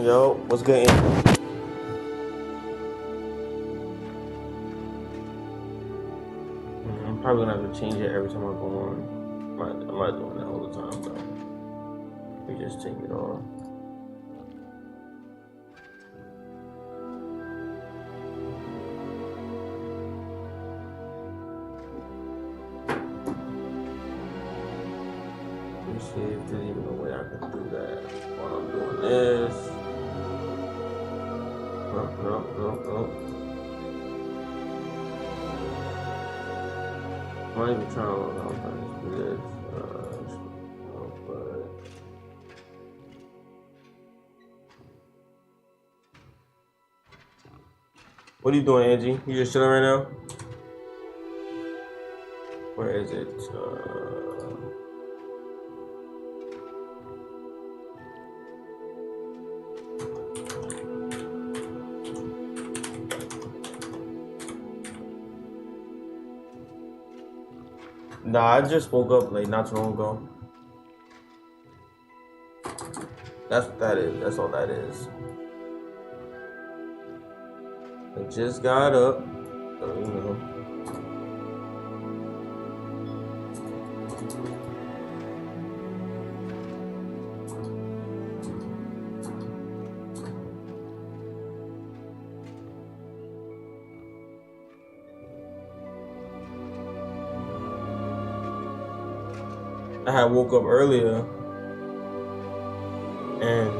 Yo, what's good? I'm probably gonna have to change it every time I go on. I'm not doing that all the time, though. We just take it off. Let me see if there's even a way I can do that while I'm doing this. No. I'm not even trying to do this. What are you doing, Angie? You just chilling right now? Where is it? Nah, I just woke up like not too long ago. That's what that is. That's all that is. I just got up, so you know. I had woke up earlier and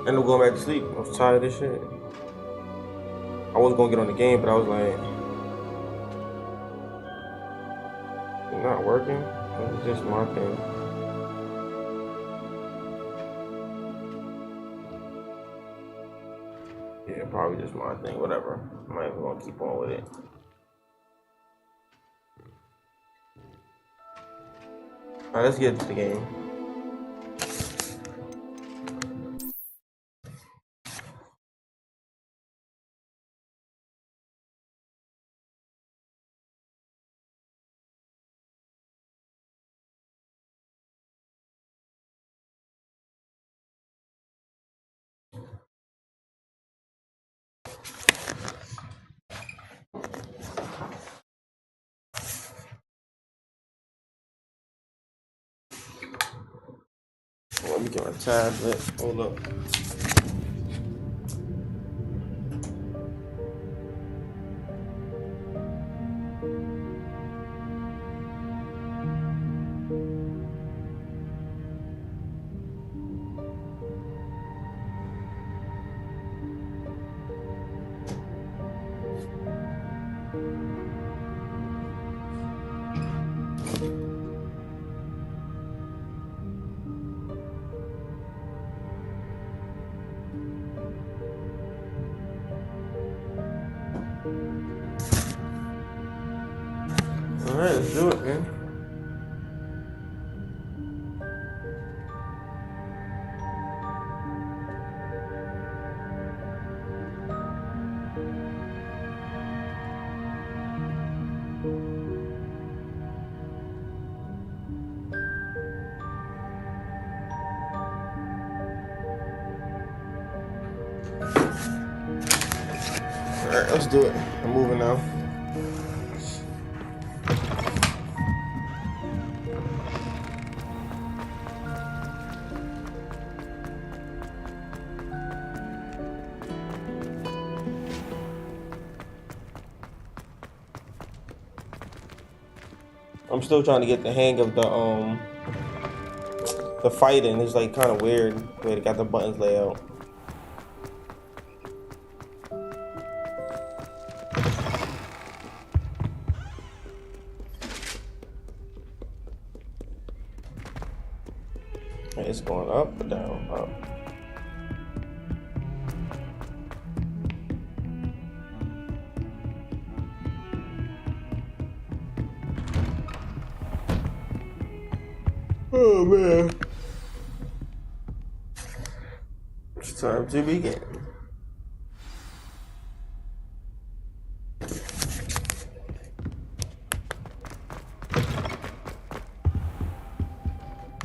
ended up going back to sleep. I was tired of this shit. I was gonna get on the game, but I was like, it's not working. It's just my thing. Yeah, probably just my thing. Whatever. I'm not even gonna keep on with it. Alright, let's get into the game. Let me get my tablet. Hold up. Alright, let's do it, man. Alright, let's do it. I'm moving now. I'm still trying to get the hang of the fighting. It's like kind of weird the way they got the buttons laid out. It's going up or down? Up. Oh man. It's time to begin.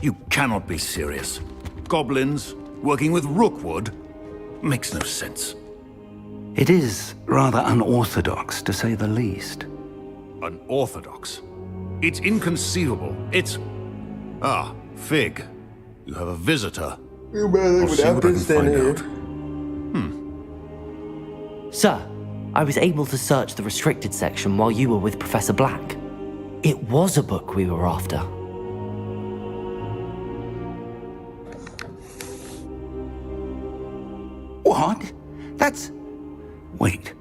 You cannot be serious. Goblins working with Rookwood? makes no sense. It is rather unorthodox, to say the least. Unorthodox? It's inconceivable. It's... Ah, Fig. You have a visitor. You better I'll see what I can find out. Sir, I was able to search the restricted section while you were with Professor Black. It was a book we were after. What? That's... Wait.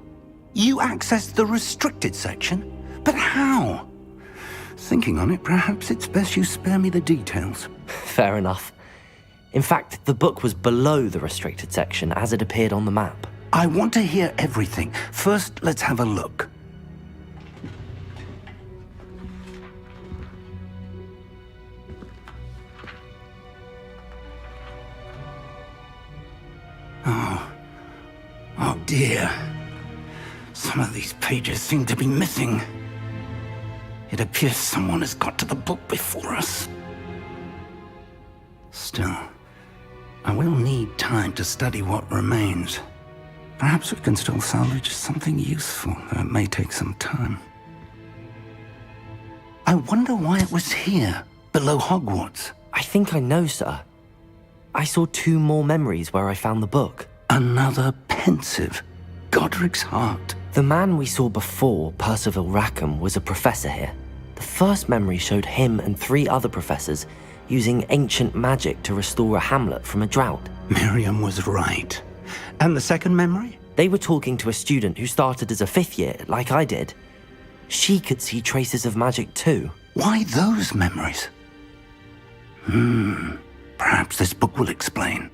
You accessed the restricted section? But how? Thinking on it, perhaps it's best you spare me the details. Fair enough. In fact, the book was below the restricted section as it appeared on the map. I want to hear everything. First, let's have a look. Oh dear. Some of these pages seem to be missing. It appears someone has got to the book before us. Still, I will need time to study what remains. Perhaps we can still salvage something useful, though it may take some time. I wonder why it was here, below Hogwarts. I think I know, sir. I saw 2 more memories where I found the book. Another pensive. Godric's heart. The man we saw before, Percival Rackham, was a professor here. The first memory showed him and 3 other professors using ancient magic to restore a hamlet from a drought. Miriam was right. And the second memory? They were talking to a student who started as a 5th year, like I did. She could see traces of magic too. Why those memories? Perhaps this book will explain.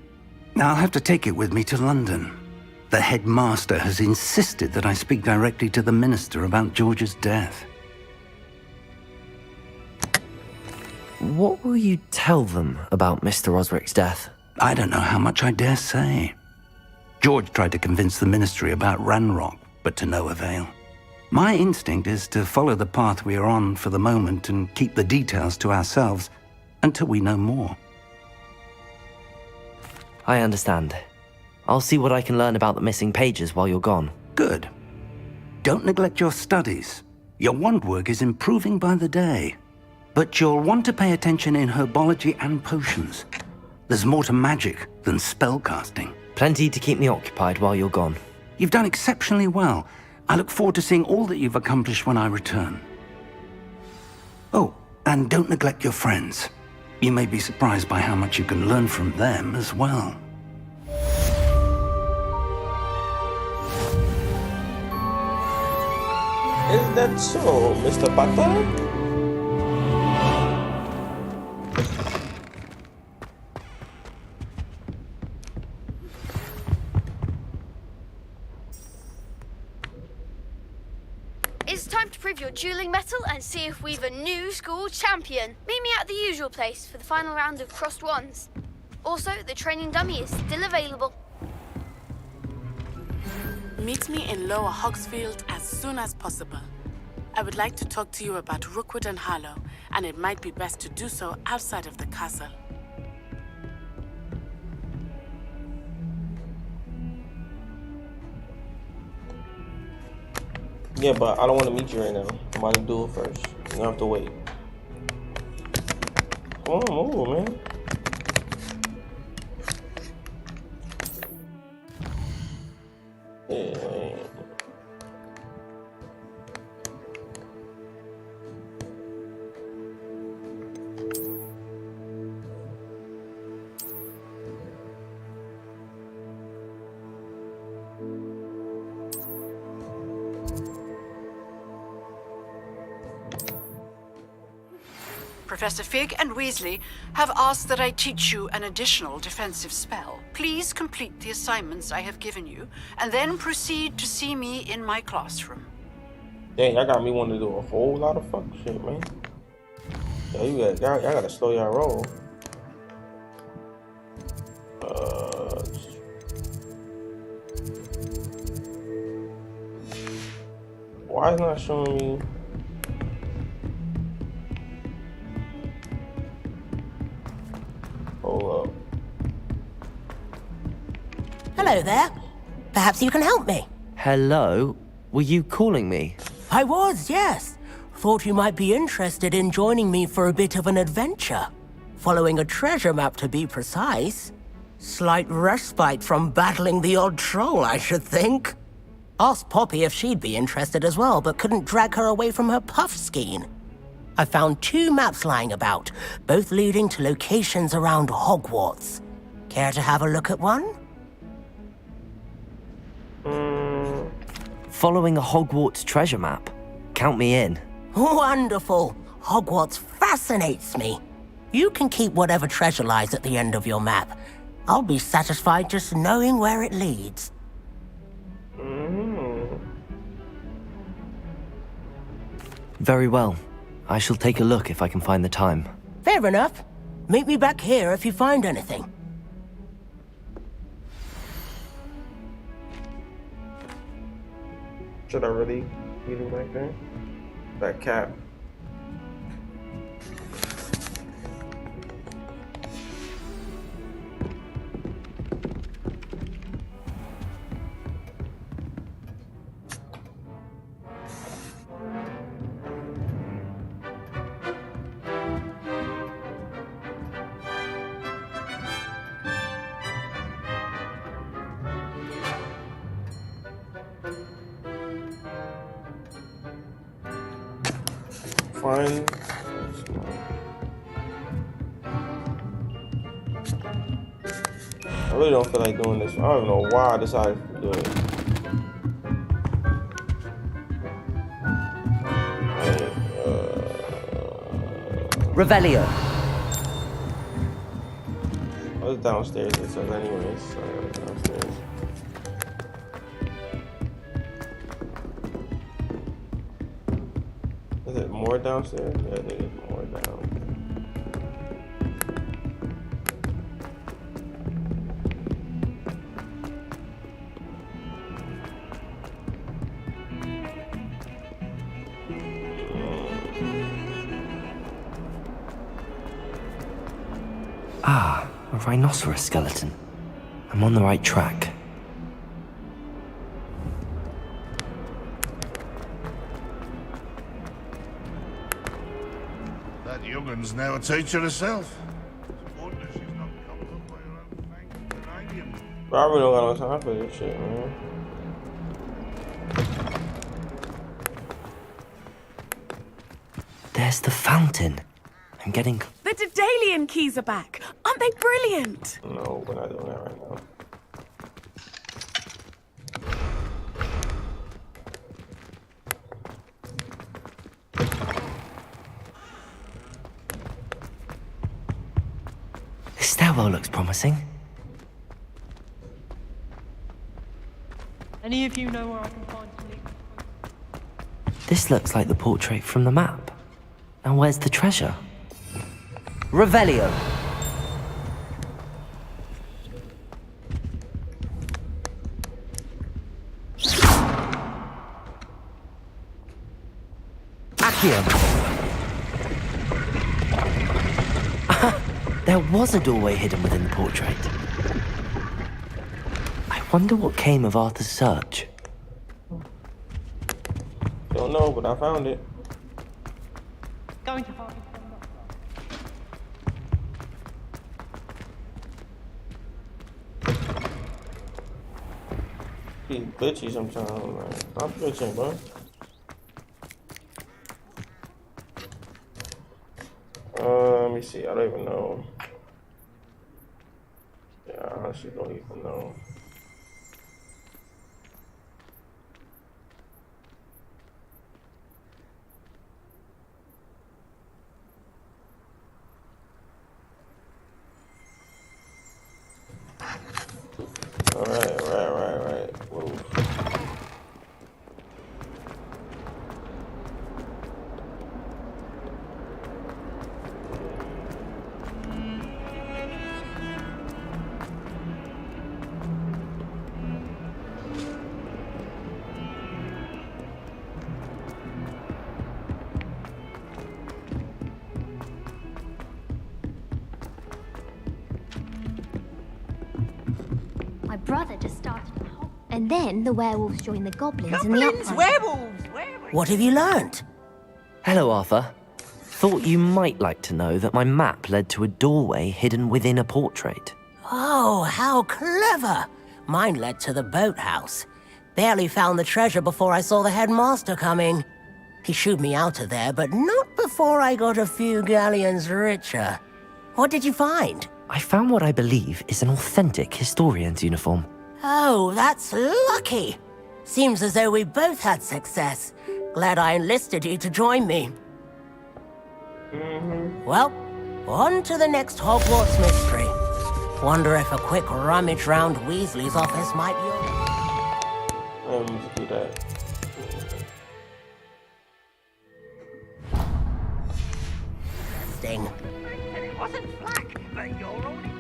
I'll have to take it with me to London. The headmaster has insisted that I speak directly to the minister about George's death. What will you tell them about Mr. Osric's death? I don't know how much I dare say. George tried to convince the ministry about Ranrock, but to no avail. My instinct is to follow the path we are on for the moment and keep the details to ourselves until we know more. I understand. I'll see what I can learn about the missing pages while you're gone. Good. Don't neglect your studies. Your wand work is improving by the day. But you'll want to pay attention in herbology and potions. There's more to magic than spellcasting. Plenty to keep me occupied while you're gone. You've done exceptionally well. I look forward to seeing all that you've accomplished when I return. Oh, and don't neglect your friends. You may be surprised by how much you can learn from them as well. Is that so, Mr. Potter? It's time to prove your dueling mettle and see if we've a new school champion. Meet me at the usual place for the final round of crossed wands. Also, the training dummy is still available. Meet me in Lower Hogsfield as soon as possible. I would like to talk to you about Rookwood and Harlow, and it might be best to do so outside of the castle. Yeah, but I don't want to meet you right now. I'm about to do it first. You have to wait. Come on, move, man. Yeah, man. Professor Fig and Weasley have asked that I teach you an additional defensive spell. Please complete the assignments I have given you, and then proceed to see me in my classroom. Dang, y'all got me wanting to do a whole lot of fuck shit, man. Yeah, y'all gotta slow y'all roll. Why is it not showing me? Hold up. Hello there. Perhaps you can help me. Hello? Were you calling me? I was, yes. Thought you might be interested in joining me for a bit of an adventure. Following a treasure map, to be precise. Slight respite from battling the odd troll, I should think. Asked Poppy if she'd be interested as well, but couldn't drag her away from her puff skein. I found 2 maps lying about, both leading to locations around Hogwarts. Care to have a look at one? Following a Hogwarts treasure map? Count me in. Wonderful. Hogwarts fascinates me. You can keep whatever treasure lies at the end of your map. I'll be satisfied just knowing where it leads. Very well. I shall take a look if I can find the time. Fair enough. Meet me back here if you find anything. Should I really beat him back there? That cap. Fine. I really don't feel like doing this. I don't even know why I decided to do it. Revelio. I was downstairs, it says anyways, so I gotta go downstairs. Is it more downstairs? Yeah, I think it's more down. Ah, a rhinoceros skeleton. I'm on the right track. That youngun's now a teacher herself. It's a wonder she's not coupled up by her own fangs and radium. But I really don't got no time for this shit, man. There's the fountain. I'm getting... The Daedalian keys are back. Aren't they brilliant? No, we're not doing that right now. This stairwell looks promising. Any of you know where I can find sleep? This looks like the portrait from the map. And where's the treasure? Revelio. Accio. There was a doorway hidden within the portrait. I wonder what came of Arthur's search. Don't know, but I found it. Going to find He's glitchy sometimes. Like, stop glitching, bro. Let me see. I don't even know. Yeah, I honestly don't even know. Alright. Move. brother just started a whole... And then the werewolves joined the goblins and the uprising. Werewolves! What have you learnt? Hello, Arthur. Thought you might like to know that my map led to a doorway hidden within a portrait. Oh, how clever! Mine led to the boathouse. Barely found the treasure before I saw the headmaster coming. He shooed me out of there, but not before I got a few galleons richer. What did you find? I found what I believe is an authentic historian's uniform. Oh, that's lucky. Seems as though we both had success. Glad I enlisted you to join me. Well, on to the next Hogwarts mystery. Wonder if a quick rummage round Weasley's office might be... Let's do that. Interesting. It wasn't black, but you're all in.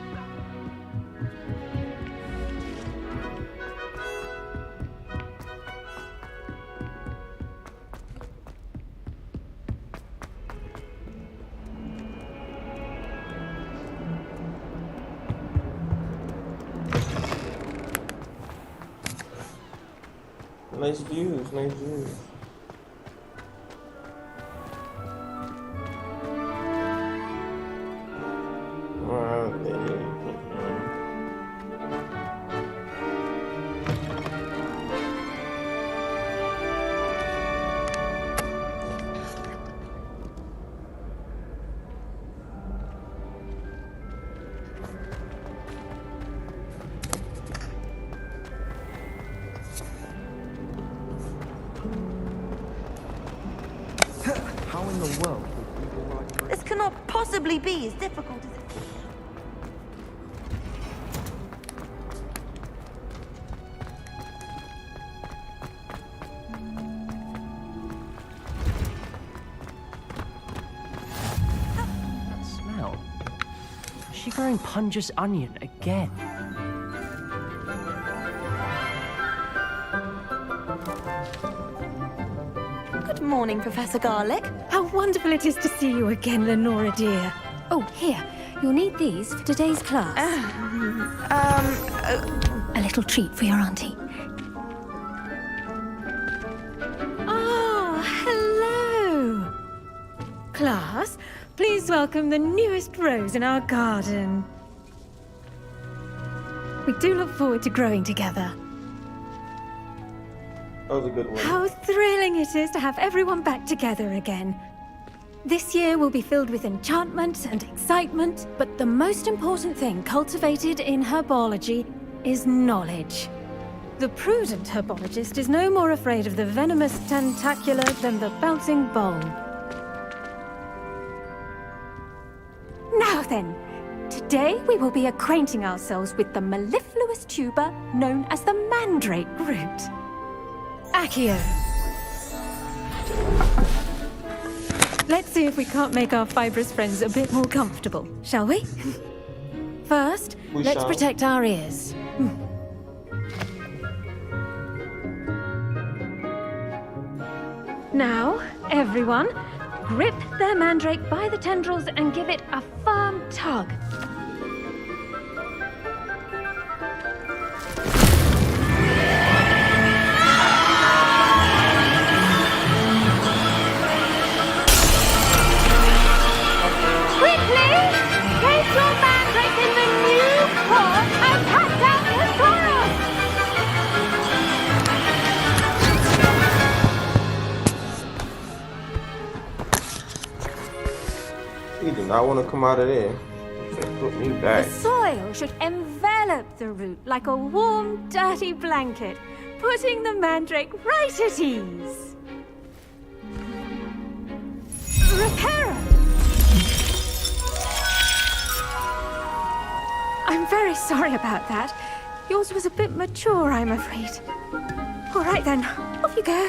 Nice views, nice views. How in the world would people like... This cannot possibly be as difficult as it... That smell. Is she growing Punja's onion again? Good morning, Professor Garlick. How wonderful it is to see you again, Lenora dear. Oh, here. You'll need these for today's class. A little treat for your auntie. Ah, hello. Class, please welcome the newest rose in our garden. We do look forward to growing together. That was a good one. How thrilling it is to have everyone back together again. This year will be filled with enchantment and excitement, but the most important thing cultivated in herbology is knowledge. The prudent herbologist is no more afraid of the venomous tentacula than the bouncing bulb. Now then, today we will be acquainting ourselves with the mellifluous tuber known as the mandrake root. Accio. Let's see if we can't make our fibrous friends a bit more comfortable, shall we? First, let's protect our ears. Now, everyone, grip their mandrake by the tendrils and give it a firm tug. You do not want to come out of there. Just put me back. The soil should envelop the root like a warm, dirty blanket, putting the mandrake right at ease. Reparo! I'm very sorry about that. Yours was a bit mature, I'm afraid. All right then, off you go.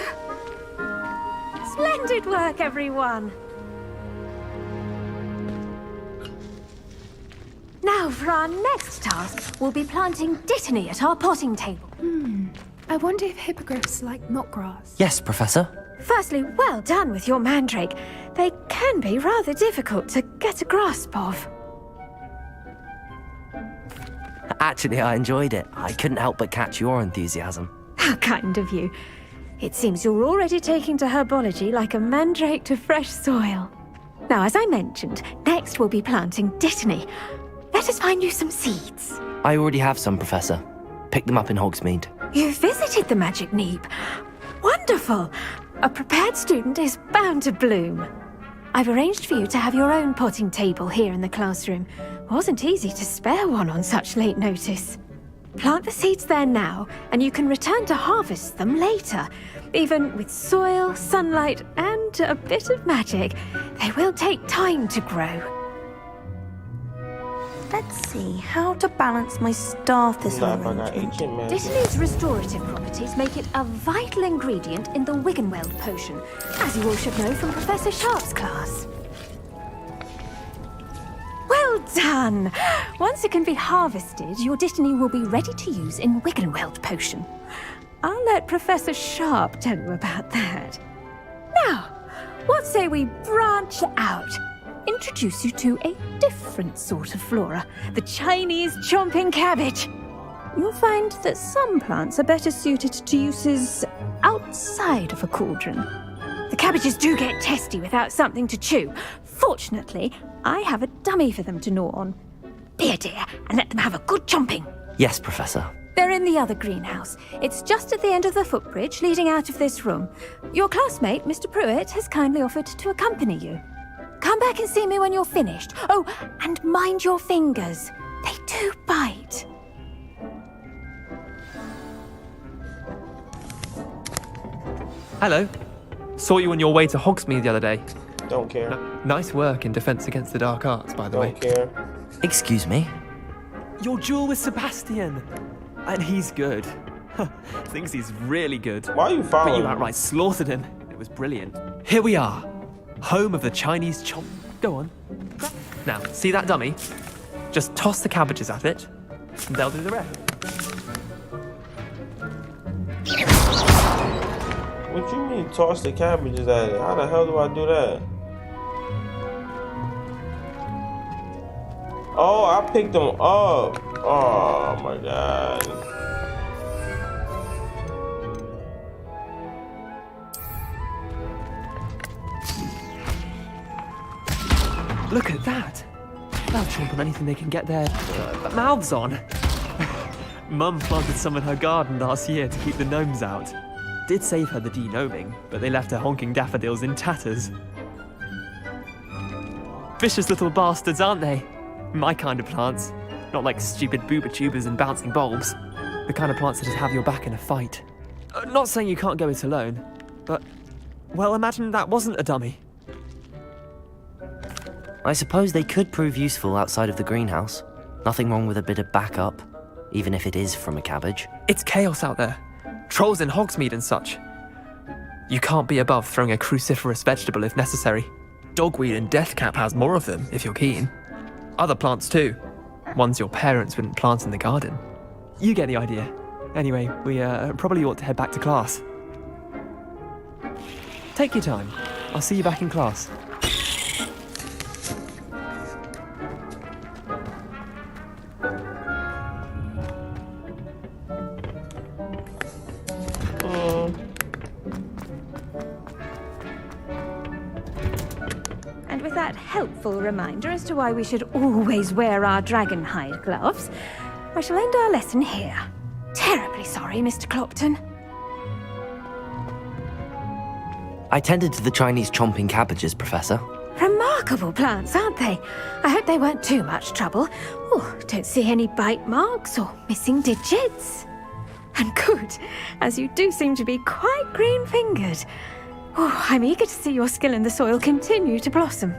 Splendid work, everyone. Now, for our next task, we'll be planting dittany at our potting table. I wonder if hippogriffs like knotgrass. Yes, Professor. Firstly, well done with your mandrake. They can be rather difficult to get a grasp of. Actually, I enjoyed it. I couldn't help but catch your enthusiasm. How kind of you. It seems you're already taking to herbology like a mandrake to fresh soil. Now, as I mentioned, next we'll be planting dittany. Let us find you some seeds. I already have some, Professor. Pick them up in Hogsmeade. You've visited the Magic Neep. Wonderful. A prepared student is bound to bloom. I've arranged for you to have your own potting table here in the classroom. Wasn't easy to spare one on such late notice. Plant the seeds there now, and you can return to harvest them later. Even with soil, sunlight, and a bit of magic, they will take time to grow. Let's see how to balance my star thistle arrangement. Dittany's restorative properties make it a vital ingredient in the Wiggenweld potion, as you all should know from Professor Sharp's class. Well done! Once it can be harvested, your dittany will be ready to use in Wiggenweld potion. I'll let Professor Sharp tell you about that. Now, what say we branch out? Introduce you to a different sort of flora, the Chinese chomping cabbage. You'll find that some plants are better suited to uses outside of a cauldron. The cabbages do get testy without something to chew. Fortunately, I have a dummy for them to gnaw on. Be a dear and let them have a good chomping. Yes, Professor. They're in the other greenhouse. It's just at the end of the footbridge leading out of this room. Your classmate, Mr. Pruitt, has kindly offered to accompany you. Come back and see me when you're finished. Oh, and mind your fingers. They do bite. Hello. Saw you on your way to Hogsmeade the other day. Don't care. Nice work in Defense Against the Dark Arts, by the way. Don't care. Excuse me? Your duel with Sebastian. And he's good. Thinks he's really good. Why are you following But you me? outright slaughtered him. It was brilliant. Here we are. Home of the Chinese chomp. Go on. Now, see that dummy? Just toss the cabbages at it, and they'll do the rest. What you mean toss the cabbages at it? How the hell do I do that? Oh, I picked them up. Oh my god. Look at that. They'll chomp on anything they can get their mouths on. Mum planted some in her garden last year to keep the gnomes out. Did save her the de-gnoming, but they left her honking daffodils in tatters. Vicious little bastards, aren't they? My kind of plants. Not like stupid booba tubers and bouncing bulbs. The kind of plants that just have your back in a fight. Not saying you can't go it alone, but, well, imagine that wasn't a dummy. I suppose they could prove useful outside of the greenhouse. Nothing wrong with a bit of backup, even if it is from a cabbage. It's chaos out there. Trolls in Hogsmeade and such. You can't be above throwing a cruciferous vegetable if necessary. Dogweed and deathcap has more of them, if you're keen. Other plants too. Ones your parents wouldn't plant in the garden. You get the idea. Anyway, we probably ought to head back to class. Take your time. I'll see you back in class. And with that helpful reminder as to why we should always wear our dragon hide gloves, I shall end our lesson here. Terribly sorry, Mr. Clopton. I tended to the Chinese chomping cabbages, Professor. Remarkable plants, aren't they? I hope they weren't too much trouble. Oh, don't see any bite marks or missing digits. And good, as you do seem to be quite green-fingered. Oh, I'm eager to see your skill in the soil continue to blossom.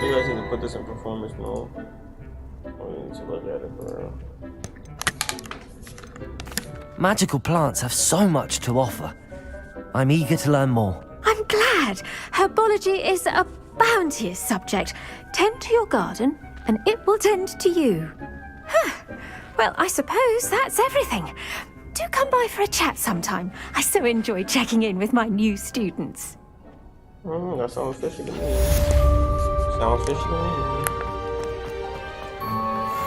You guys need to put this in performance mode. We need to look at it for real. Magical plants have so much to offer. I'm eager to learn more. I'm glad. Herbology is a bounteous subject. Tend to your garden, and it will tend to you. Well, I suppose that's everything. Do come by for a chat sometime. I so enjoy checking in with my new students. That sounds fishy to me. Sounds fishy to me.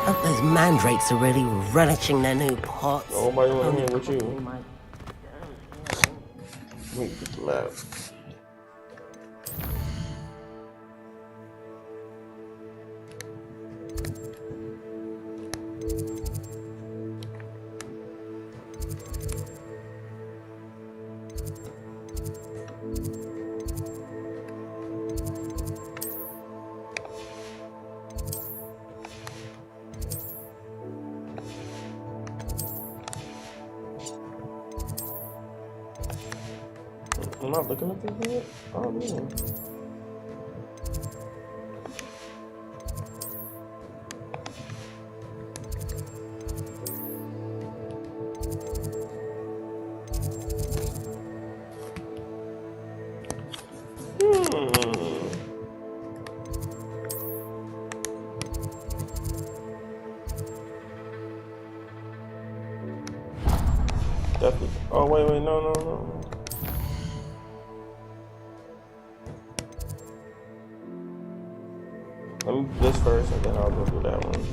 Hope those mandrakes are really relishing their new pots. Nobody want to hang with you. Let me get the lab. I'm not looking at this yet. Oh, man. Definitely. Oh, wait, no. Let me do this first, and then I'll go do that one.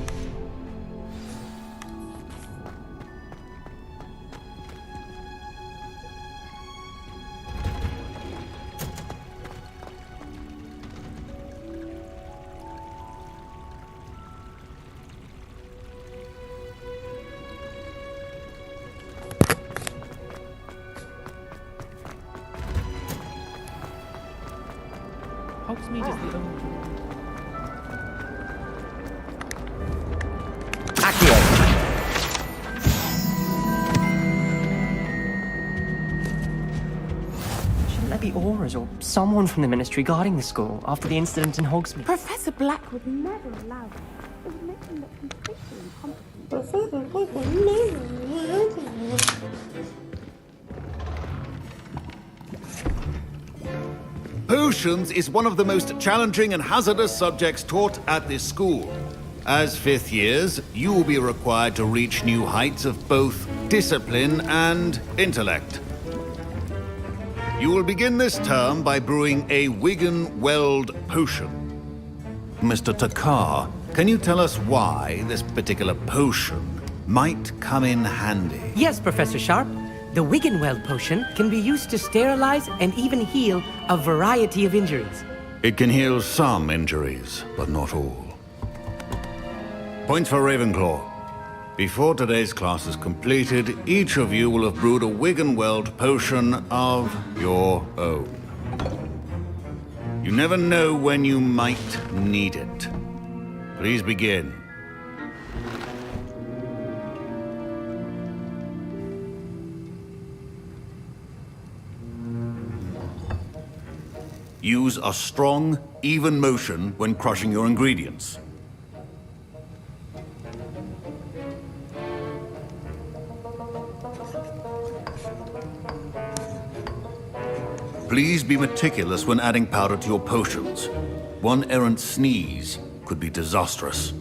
Hogsmeade is the only... Shouldn't there be auras or someone from the Ministry guarding the school after the incident in Hogsmeade? Professor Black would never allow it. It would make him look completely incompetent. Professor Black would never allow it. Potions is one of the most challenging and hazardous subjects taught at this school. As fifth years, you will be required to reach new heights of both discipline and intellect. You will begin this term by brewing a Wigan-Weld potion. Mr. Takar, can you tell us why this particular potion might come in handy? Yes, Professor Sharp. The Wigan-Weld potion can be used to sterilize and even heal a variety of injuries. It can heal some injuries, but not all. Point for Ravenclaw. Before today's class is completed, each of you will have brewed a Wigan-Weld potion of your own. You never know when you might need it. Please begin. Use a strong, even motion when crushing your ingredients. Please be meticulous when adding powder to your potions. One errant sneeze could be disastrous.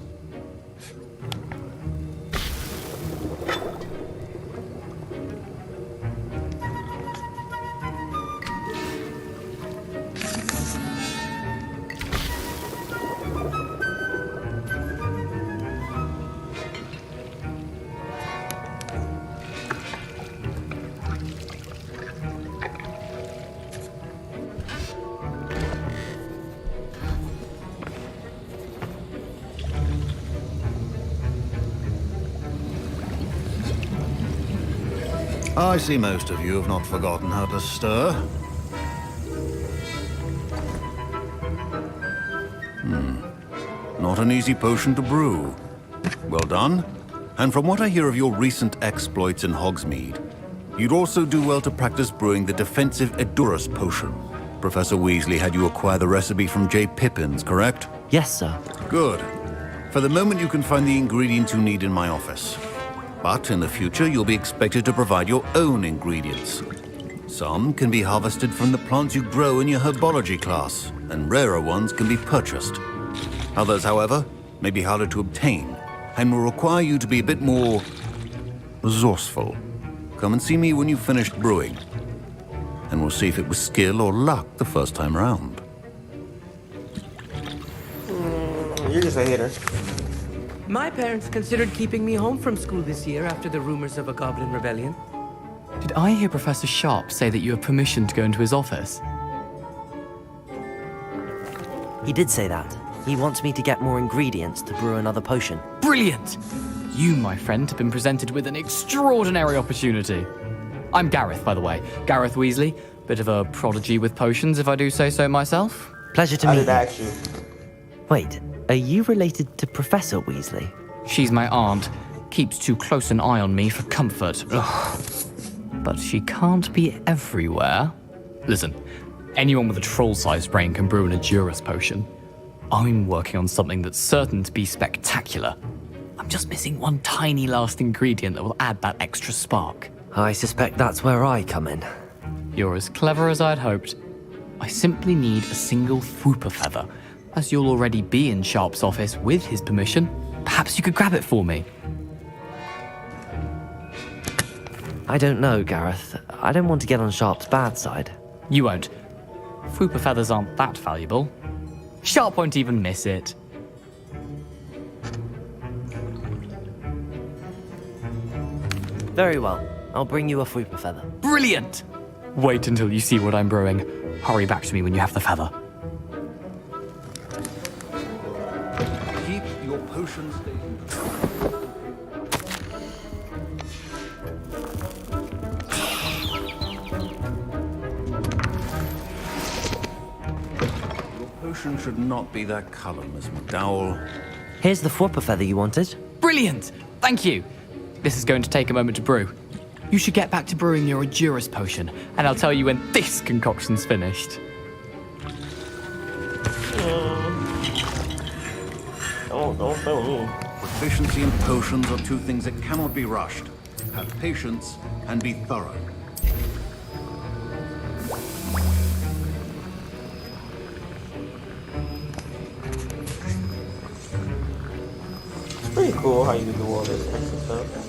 I see most of you have not forgotten how to stir. Not an easy potion to brew. Well done. And from what I hear of your recent exploits in Hogsmeade, you'd also do well to practice brewing the defensive Edurus potion. Professor Weasley had you acquire the recipe from J. Pippins, correct? Yes, sir. Good. For the moment, you can find the ingredients you need in my office. But in the future, you'll be expected to provide your own ingredients. Some can be harvested from the plants you grow in your herbology class, and rarer ones can be purchased. Others, however, may be harder to obtain, and will require you to be a bit more resourceful. Come and see me when you've finished brewing, and we'll see if it was skill or luck the first time round. You're just a hater. My parents considered keeping me home from school this year after the rumors of a goblin rebellion. Did I hear Professor Sharp say that you have permission to go into his office? He did say that. He wants me to get more ingredients to brew another potion. Brilliant! You, my friend, have been presented with an extraordinary opportunity. I'm Gareth, by the way. Gareth Weasley. Bit of a prodigy with potions, if I do say so myself. Pleasure to meet you. Actually. Wait, are you related to Professor Weasley? She's my aunt. Keeps too close an eye on me for comfort. Ugh. But she can't be everywhere. Listen, anyone with a troll-sized brain can brew an Adurus potion. I'm working on something that's certain to be spectacular. I'm just missing one tiny last ingredient that will add that extra spark. I suspect that's where I come in. You're as clever as I'd hoped. I simply need a single Fwooper feather. As you'll already be in Sharp's office with his permission, perhaps you could grab it for me. I don't know, Gareth. I don't want to get on Sharp's bad side. You won't. Fwooper feathers aren't that valuable. Sharp won't even miss it. Very well. I'll bring you a Fwooper feather. Brilliant! Wait until you see what I'm brewing. Hurry back to me when you have the feather. Keep your potions. Your potion should not be that color, Miss McDowell. Here's the Fwooper feather you wanted. Brilliant! Thank you! This is going to take a moment to brew. You should get back to brewing your Adurus potion, and I'll tell you when this concoction's finished. Don't fail me. Proficiency and potions are two things that cannot be rushed. Have patience and be thorough. It's pretty cool how you do all this extra stuff.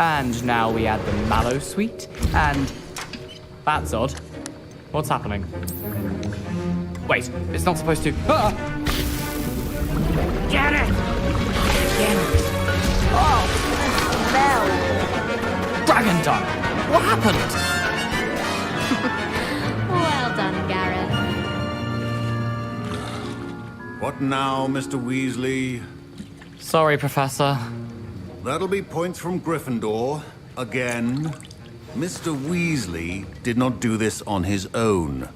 And now we add the mallow sweet, and... That's odd. What's happening? Wait, it's not supposed to... Ah! Get it! Oh! No! Dragon Tongue! What happened? Well done, Gareth. What now, Mr. Weasley? Sorry, Professor. That'll be points from Gryffindor. Again. Mr. Weasley did not do this on his own.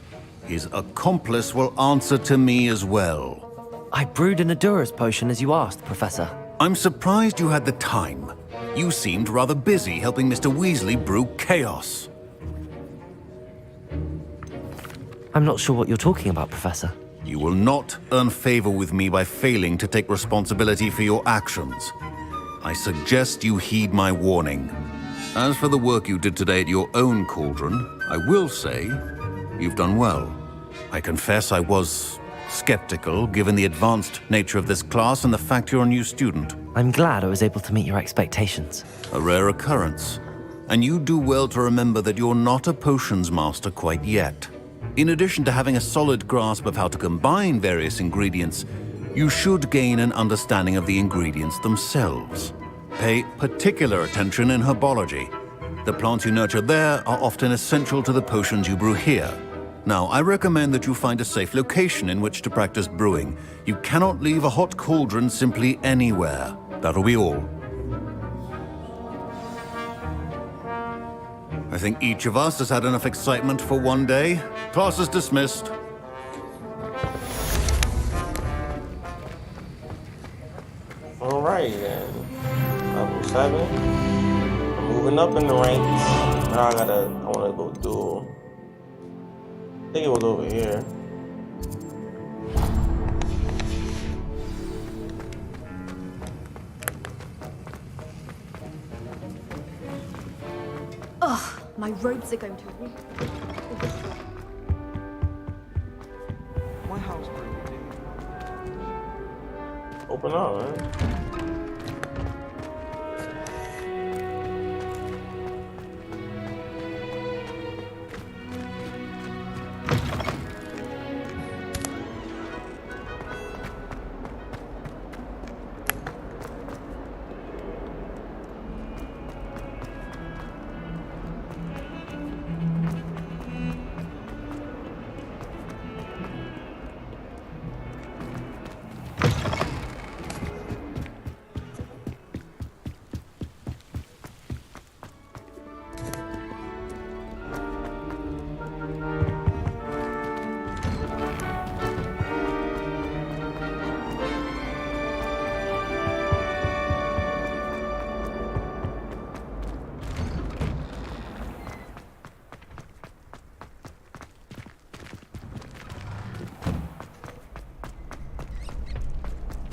His accomplice will answer to me as well. I brewed an Adurus potion as you asked, Professor. I'm surprised you had the time. You seemed rather busy helping Mr. Weasley brew chaos. I'm not sure what you're talking about, Professor. You will not earn favor with me by failing to take responsibility for your actions. I suggest you heed my warning. As for the work you did today at your own cauldron, I will say you've done well. I confess I was skeptical, given the advanced nature of this class and the fact you're a new student. I'm glad I was able to meet your expectations. A rare occurrence. And you do well to remember that you're not a potions master quite yet. In addition to having a solid grasp of how to combine various ingredients, you should gain an understanding of the ingredients themselves. Pay particular attention in herbology. The plants you nurture there are often essential to the potions you brew here. Now, I recommend that you find a safe location in which to practice brewing. You cannot leave a hot cauldron simply anywhere. That'll be all. I think each of us has had enough excitement for one day. Class is dismissed. Alright then. Level 7. I'm moving up in the ranks. Now I wanna go do. I think it was over here. Ugh, my robes are going to My house Open up, man.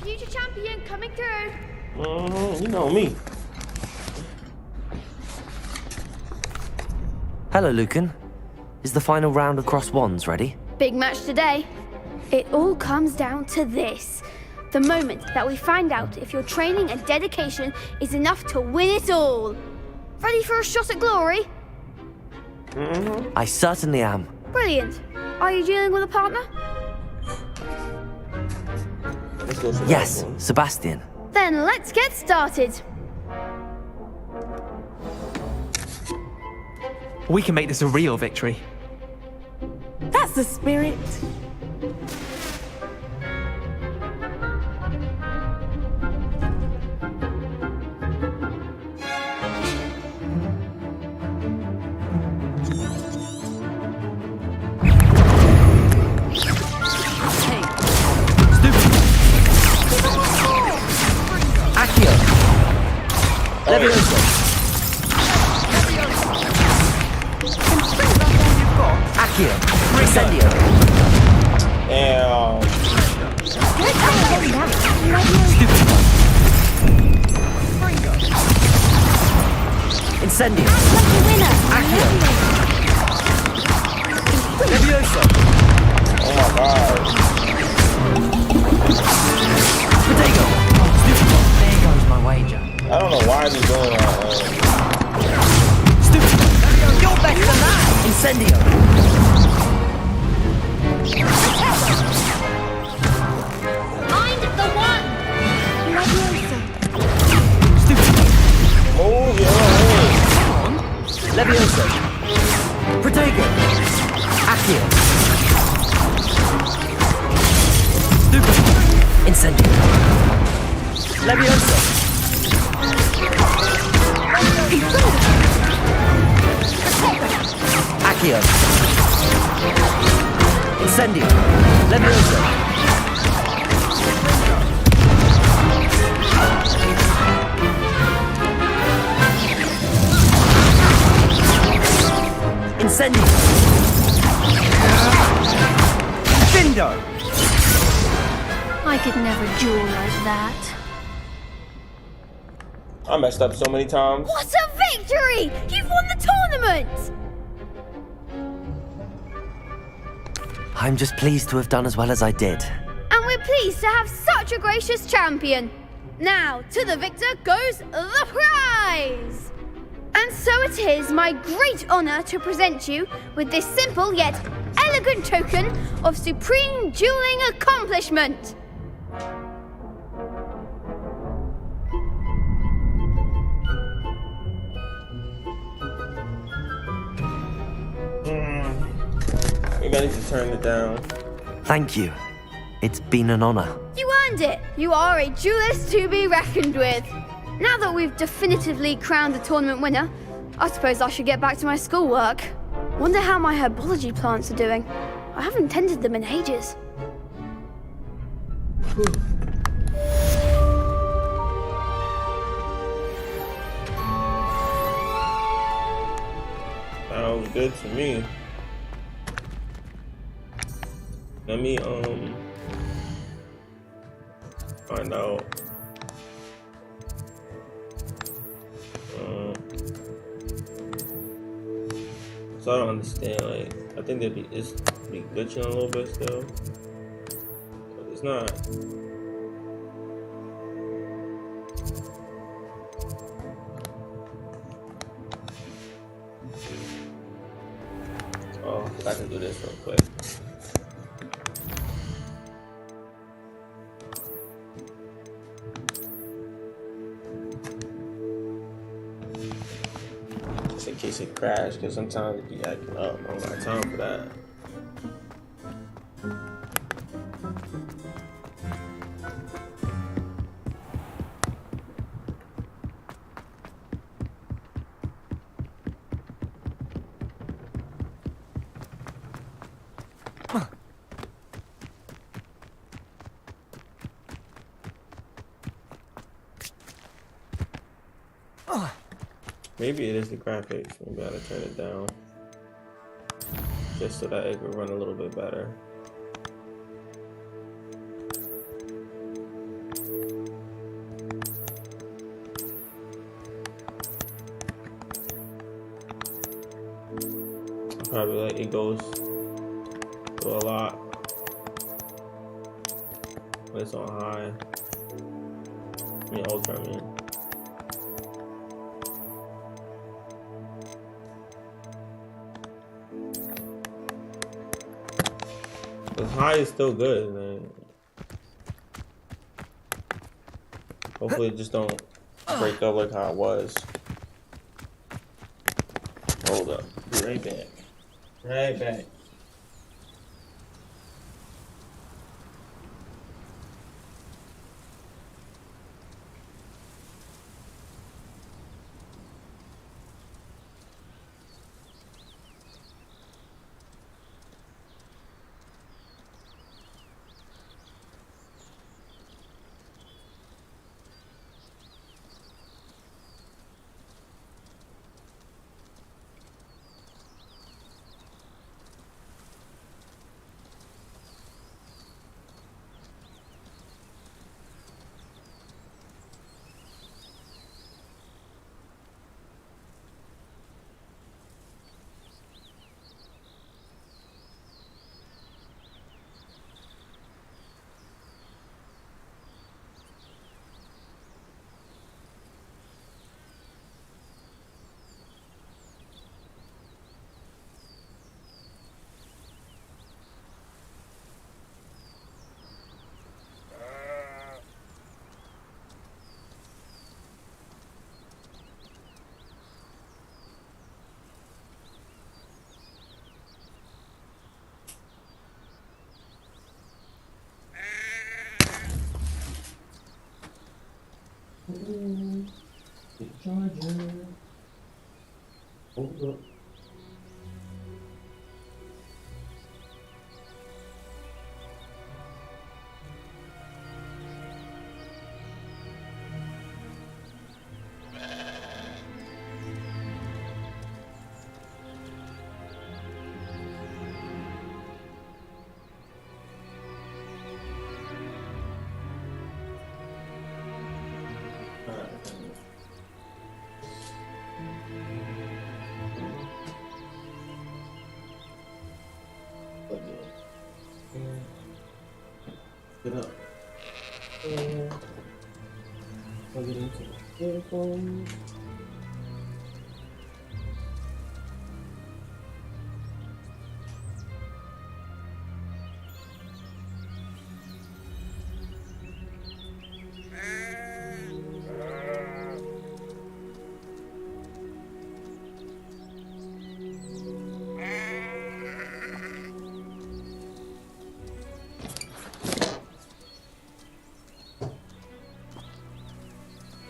Future champion coming through. You know me. Hello, Lucan. Is the final round of Cross Wands ready? Big match today. It all comes down to this. The moment that we find out if your training and dedication is enough to win it all. Ready for a shot at glory? I certainly am. Brilliant. Are you dealing with a partner? Yes, Sebastian. Then let's get started. We can make this a real victory. That's the spirit. Levioso. Accio. Incendio. Damn. Incendio. Accio. Levioso. Oh my god. Potato. There goes my wager. I don't know why he's doing that. Stupid. You're better than that. Incendio. Mind the one. Stupid. Oh yeah. Levioso. Protego. Accio. Stupid. Incendio. Levioso. Accio. Incendio. Levioso. Incendio. Findo. I could never duel like that. I messed up so many times. What a victory! You've won the tournament! I'm just pleased to have done as well as I did. And we're pleased to have such a gracious champion. Now, to the victor goes the prize! And so it is my great honor to present you with this simple yet elegant token of supreme dueling accomplishment. Maybe I need to turn it down. Thank you. It's been an honor. You earned it. You are a duelist to be reckoned with. Now that we've definitively crowned the tournament winner, I suppose I should get back to my schoolwork. Wonder how my herbology plants are doing. I haven't tended them in ages. Sounds good to me. Let me find out. So I don't understand. Like, I think it's be glitching a little bit still, but it's not. Oh, I forgot to do this real quick. Just in case it crashes, because sometimes it be acting up. I don't got time for that. Maybe it is the graphics. Maybe I gotta turn it down just so that it could run a little bit better. Probably like it goes through a lot when it's on high. I mean ultra, I mean. The high is still good, man. Hopefully it just don't break up like how it was. Hold up. Be right back. Right back. Charger. Hold up. Get up. Plug it into the earphone.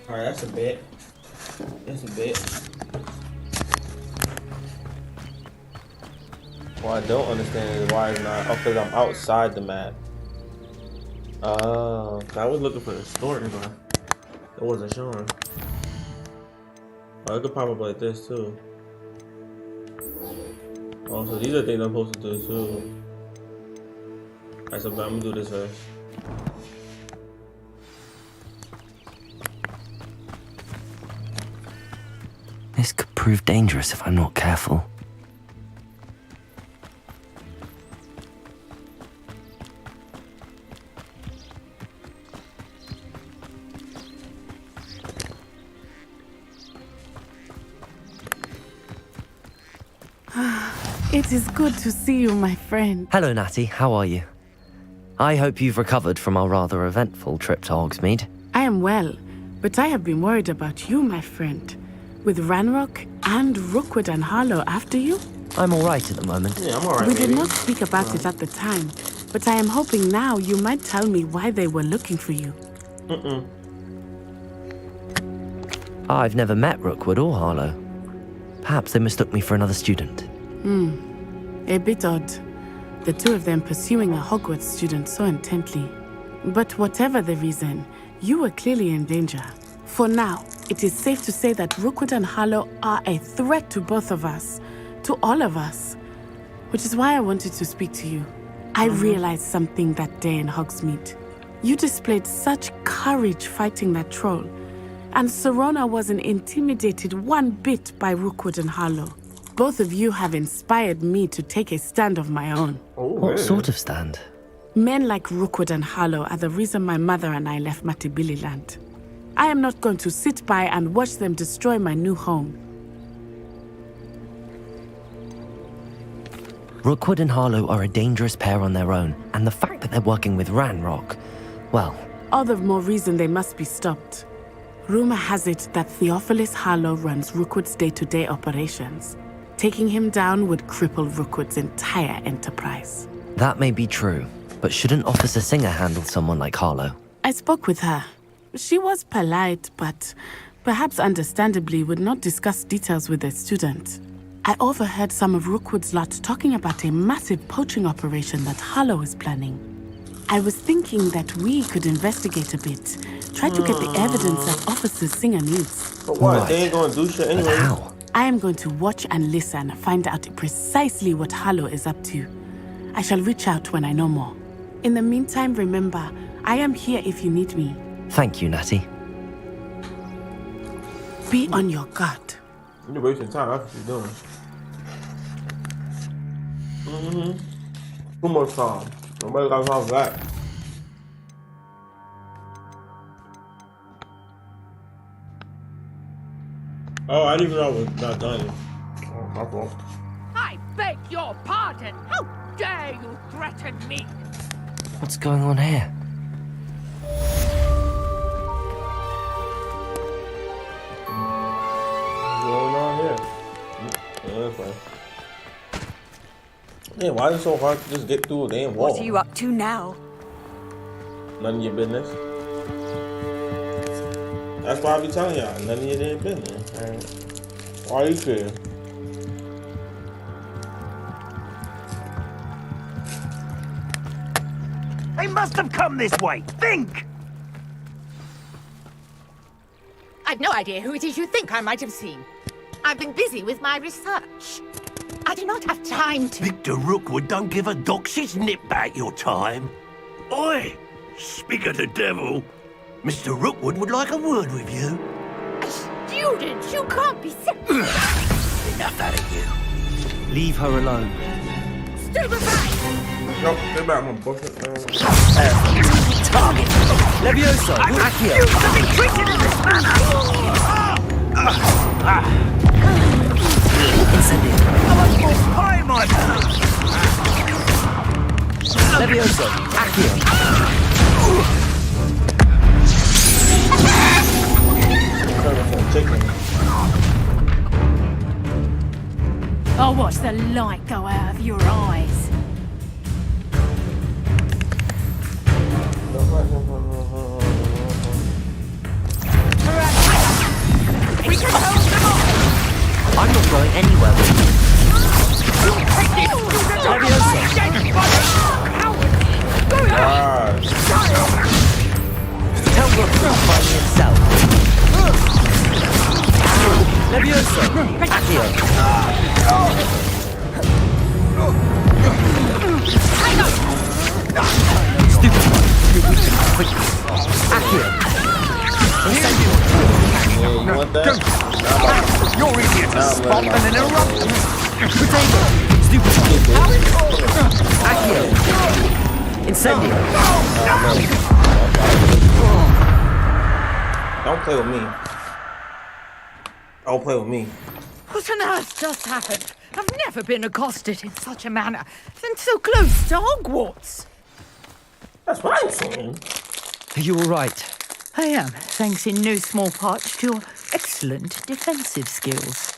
Alright, that's a bit. That's a bit. What I don't understand is why it's not. Oh, because I'm outside the map. Oh, I was looking for the story, but it wasn't showing. Oh, it could pop up like this too. Oh, so these are things I'm supposed to do too. Alright, so I'm gonna do this first. This could prove dangerous if I'm not careful. It is good to see you, my friend. Hello, Natty. How are you? I hope you've recovered from our rather eventful trip to Hogsmeade. I am well, but I have been worried about you, my friend. With Ranrock and Rookwood and Harlow after you? I'm all right at the moment. Yeah, I'm all right. We did not speak about it at the time, but I am hoping now you might tell me why they were looking for you. I've never met Rookwood or Harlow. Perhaps they mistook me for another student. A bit odd. The two of them pursuing a Hogwarts student so intently. But whatever the reason, you were clearly in danger. For now, it is safe to say that Rookwood and Harlow are a threat to both of us, to all of us. Which is why I wanted to speak to you. I realized something that day in Hogsmeade. You displayed such courage fighting that troll, and Serona wasn't intimidated one bit by Rookwood and Harlow. Both of you have inspired me to take a stand of my own. What sort of stand? Men like Rookwood and Harlow are the reason my mother and I left Matibili land. I am not going to sit by and watch them destroy my new home. Rookwood and Harlow are a dangerous pair on their own, and the fact that they're working with Ranrock, well... All the more reason they must be stopped. Rumor has it that Theophilus Harlow runs Rookwood's day-to-day operations. Taking him down would cripple Rookwood's entire enterprise. That may be true, but shouldn't Officer Singer handle someone like Harlow? I spoke with her. She was polite, but perhaps understandably would not discuss details with a student. I overheard some of Rookwood's lot talking about a massive poaching operation that Harlow is planning. I was thinking that we could investigate a bit, try to get the evidence that Officer Singer needs. But what? They ain't gonna do shit anyway. But how? I am going to watch and listen, find out precisely what Harlow is up to. I shall reach out when I know more. In the meantime, remember, I am here if you need me. Thank you, Natty. Be on your guard. You're wasting time. That's what you're doing. Too much time. Nobody got time for that. Oh, I didn't even know I was not done yet. Oh, my fault. I beg your pardon. How dare you threaten me? What's going on here? What's going on here? Yeah, that's fine. Yeah, why is it so hard to just get through a damn wall? What are you up to now? None of your business. That's why I be telling y'all, none of your damn business. Right? Why are you here? They must have come this way. Think! I've no idea who it is you think I might have seen. I've been busy with my research. I do not have time to... Victor Rookwood don't give a doxy's nip back your time. Oi! Speak of the devil. Mr. Rookwood would like a word with you. A student? You can't be serious. Enough out of you. Leave her alone. Stupefy! Nope, get back, my bullshit. Target! Levioso! I refuse to be treated in this manner! Incendio! Hi, my man! Levioso! Accio! I'll watch the light go out of your eyes. We can hold them off! I'm not going anywhere with you. Take this student to Tell Rookwood to find me himself. Levioso! Accio! Stupid one! You're weakening quickly. Accio! Incendio! Yeah, you want that? You're easier to spot than an eruption. Potato! Stupid! Accio! Incendio! Don't play with me. Don't play with me. What on earth just happened? I've never been accosted in such a manner, and so close to Hogwarts. That's what I'm saying. Are you all right? I am, thanks in no small part to your excellent defensive skills.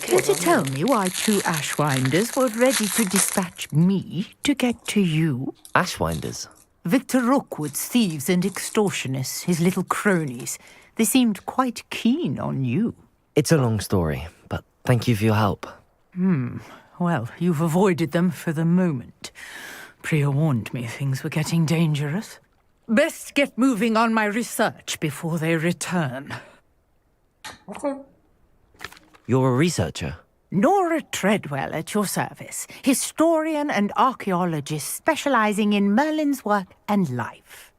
Care to tell me why 2 Ashwinders were ready to dispatch me to get to you? Ashwinders? Victor Rookwood's thieves and extortionists, his little cronies. They seemed quite keen on you. It's a long story, but thank you for your help. Well, you've avoided them for the moment. Priya warned me things were getting dangerous. Best get moving on my research before they return. Okay. You're a researcher? Nora Treadwell at your service, historian and archaeologist specializing in Merlin's work and life.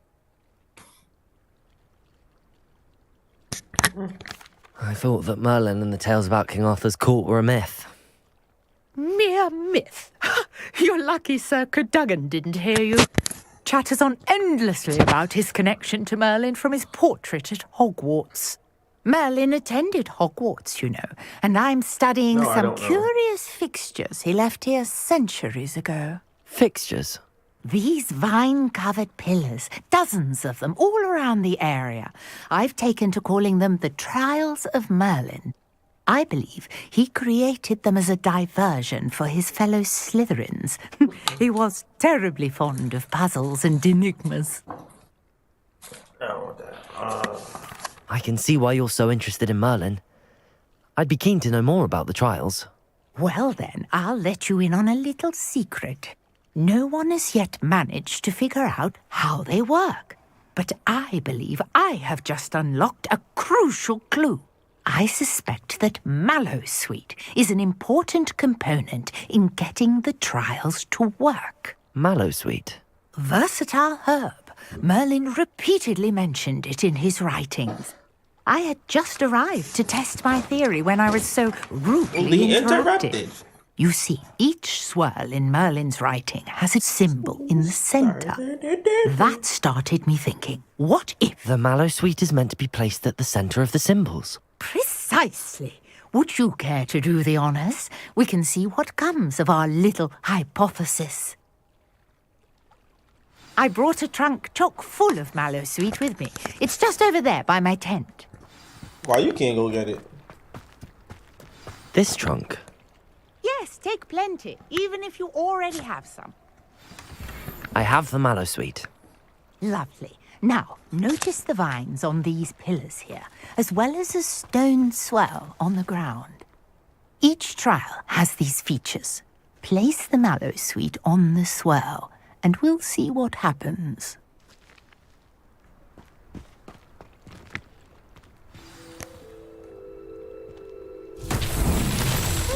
I thought that Merlin and the tales about King Arthur's court were a myth. Mere myth. You're lucky Sir Cadogan didn't hear you. Chatters on endlessly about his connection to Merlin from his portrait at Hogwarts. Merlin attended Hogwarts, you know, and I'm studying some curious fixtures he left here centuries ago. Fixtures? These vine-covered pillars, dozens of them, all around the area. I've taken to calling them the Trials of Merlin. I believe he created them as a diversion for his fellow Slytherins. He was terribly fond of puzzles and enigmas. I can see why you're so interested in Merlin. I'd be keen to know more about the trials. Well then, I'll let you in on a little secret. No one has yet managed to figure out how they work. But I believe I have just unlocked a crucial clue. I suspect that Mallowsweet is an important component in getting the trials to work. Mallowsweet? Versatile herb. Merlin repeatedly mentioned it in his writings. I had just arrived to test my theory when I was so rudely interrupted. You see, each swirl in Merlin's writing has a symbol in the center. That started me thinking, what if... The Mallowsweet is meant to be placed at the center of the symbols. Precisely. Would you care to do the honors? We can see what comes of our little hypothesis. I brought a trunk chock full of Mallowsweet with me. It's just over there by my tent. Why you can't go get it? This trunk? Yes, take plenty, even if you already have some. I have the Mallowsweet. Lovely. Now, notice the vines on these pillars here, as well as a stone swell on the ground. Each trial has these features. Place the Mallowsweet on the swell, and we'll see what happens.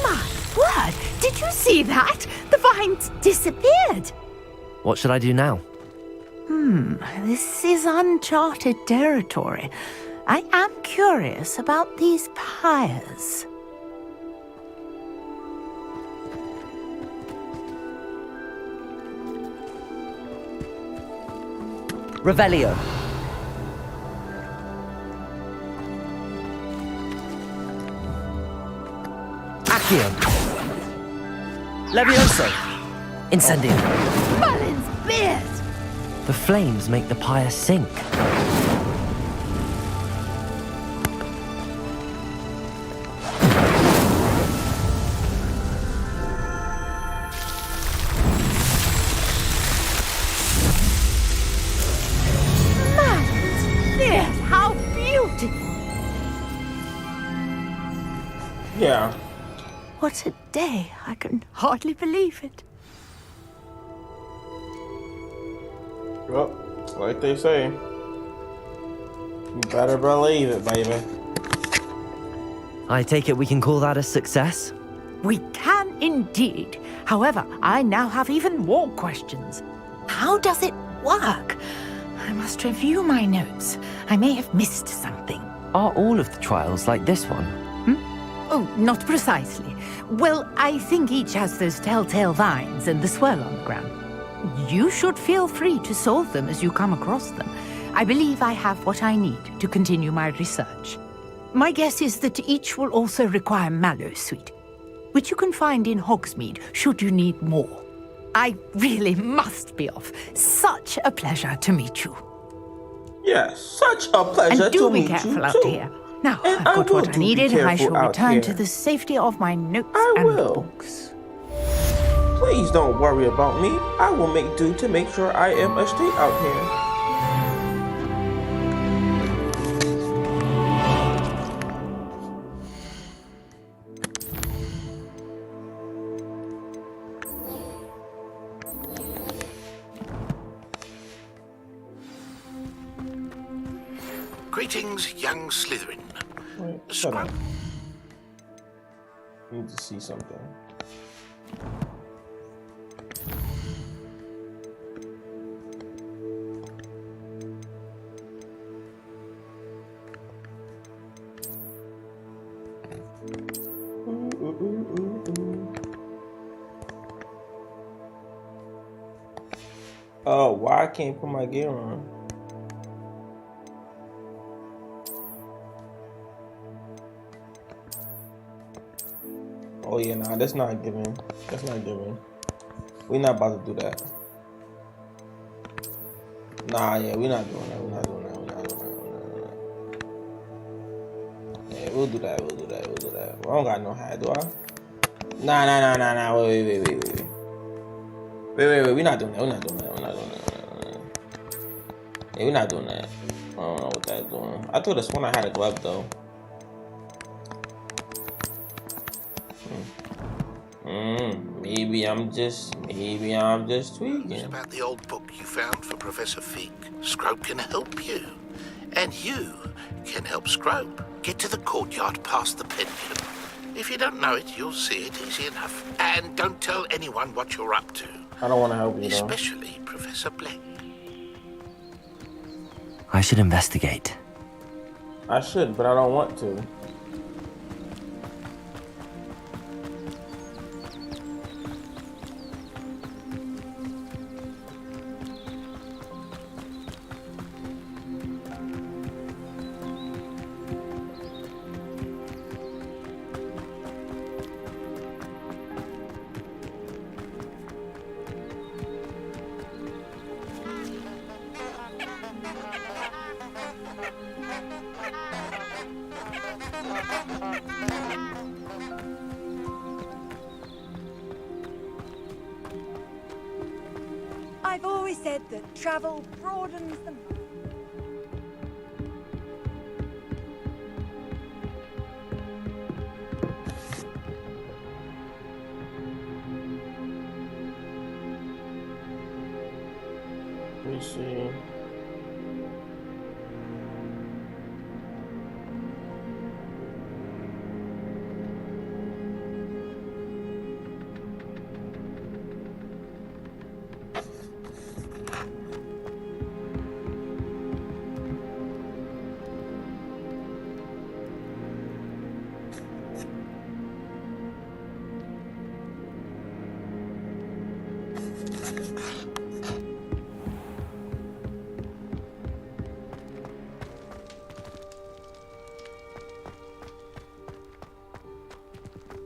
My word! Did you see that? The vines disappeared! What should I do now? This is uncharted territory. I am curious about these pyres. Revelio. Accio. Levioso. Incendio. Merlin's beard! The flames make the pyre sink. Merlin's beard! How beautiful! Yeah. What a day. I can hardly believe it. Well, like they say, you better believe it, baby. I take it we can call that a success? We can indeed. However, I now have even more questions. How does it work? I must review my notes. I may have missed something. Are all of the trials like this one? Oh, not precisely. Well, I think each has those telltale vines and the swirl on the ground. You should feel free to solve them as you come across them. I believe I have what I need to continue my research. My guess is that each will also require mallow sweet, which you can find in Hogsmeade should you need more. I really must be off. Such a pleasure to meet you. Yeah, such a pleasure and do to be meet careful you out too. here. Now, And I've got what I do be needed, and I shall careful out return here. to the safety of my notes and books. Please don't worry about me. I will make do to make sure I am a straight out here. Greetings, young Slytherin. Wait, shut up. I need to see something. Oh, why I can't put my gear on? Oh yeah, nah, that's not giving. That's not giving. We're not about to do that. Nah, yeah, we're not doing that. We're not doing that. We're not doing that. We're not doing that. Yeah, we'll do that. We'll do that. We'll do that. I don't got no hat, do I? Nah. Wait. We're not doing that. We're not doing that. We're not doing that. Yeah, we're not doing that. I don't know what that's doing. I thought this one I had a glove though. Maybe I'm just tweaking. It's about the old book you found for Professor Fig. Scrope can help you. And you can help Scrope. Get to the courtyard past the pendulum. If you don't know it, you'll see it easy enough. And don't tell anyone what you're up to. I don't want to help you though. Especially Professor Blake. I should investigate. I should, but I don't want to. I've always said that travel broadens the... Let me see.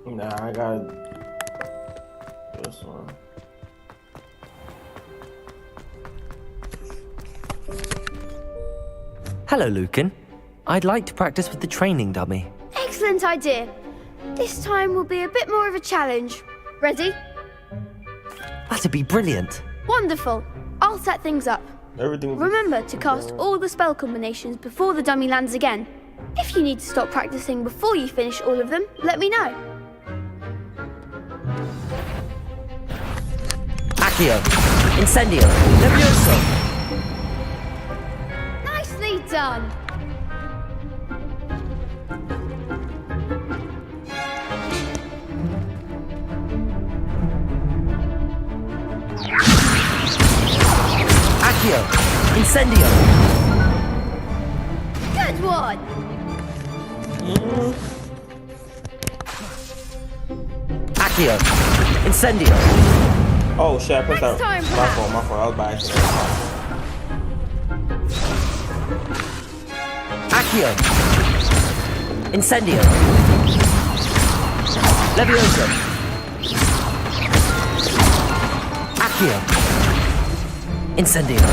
Nah, I got this one. Hello, Lucan. I'd like to practice with the training dummy. Excellent idea. This time will be a bit more of a challenge. Ready? That'd be brilliant. Wonderful. I'll set things up. Remember to cast all the spell combinations before the dummy lands again. If you need to stop practicing before you finish all of them, let me know. Accio, Incendio, Levioso. Nicely done. Accio, Incendio. Good one. Accio. Incendio. Oh shit, I pressed Next out. time, My fault, my fault. I was by accident. Accio. Incendio. Levioso. Accio. Incendio.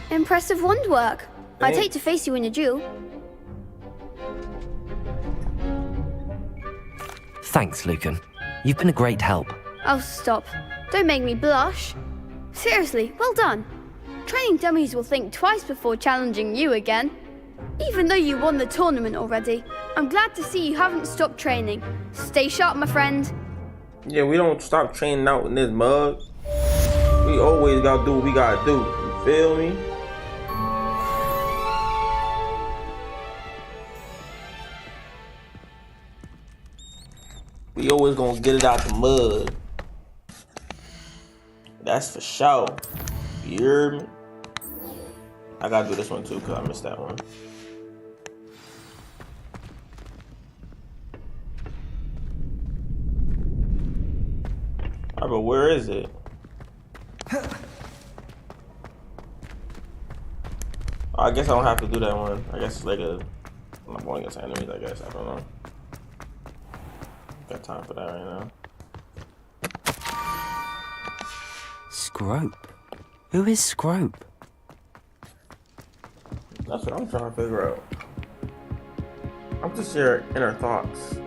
Impressive wand work. I'd Thanks. hate to face you in a duel. Thanks, Lucan. You've been a great help. Oh, stop. Don't make me blush. Seriously, well done. Training dummies will think twice before challenging you again. Even though you won the tournament already, I'm glad to see you haven't stopped training. Stay sharp, my friend. Yeah, we don't stop training out in this mug. We always gotta do what we gotta do. You feel me? We always gonna get it out the mud. That's for sure. You hear me? I gotta do this one too, cause I missed that one. Alright, but where is it? I guess I don't have to do that one. I guess it's like I'm not going against enemies, I guess. I don't know. Got time for that right now. Scrope. Who is Scrope? That's what I'm trying to figure out. I'm just your inner thoughts.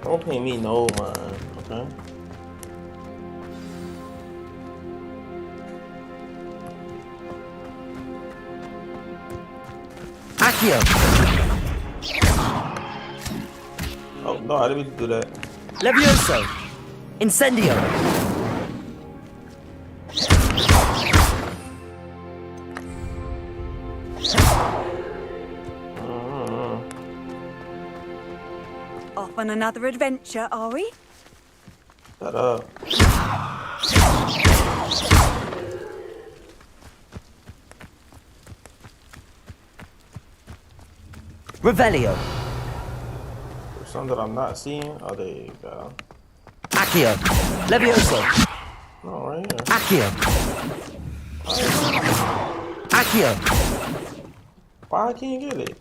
Don't pay me no mind, okay? Accio. Oh no, I didn't mean to do that. Levioso. Incendio. Off on another adventure, are we? Shut up. Revelio. There's some that I'm not seeing. Oh, there you go. Accio. Levioso. No, right here. Accio. Accio. Why I can't get it?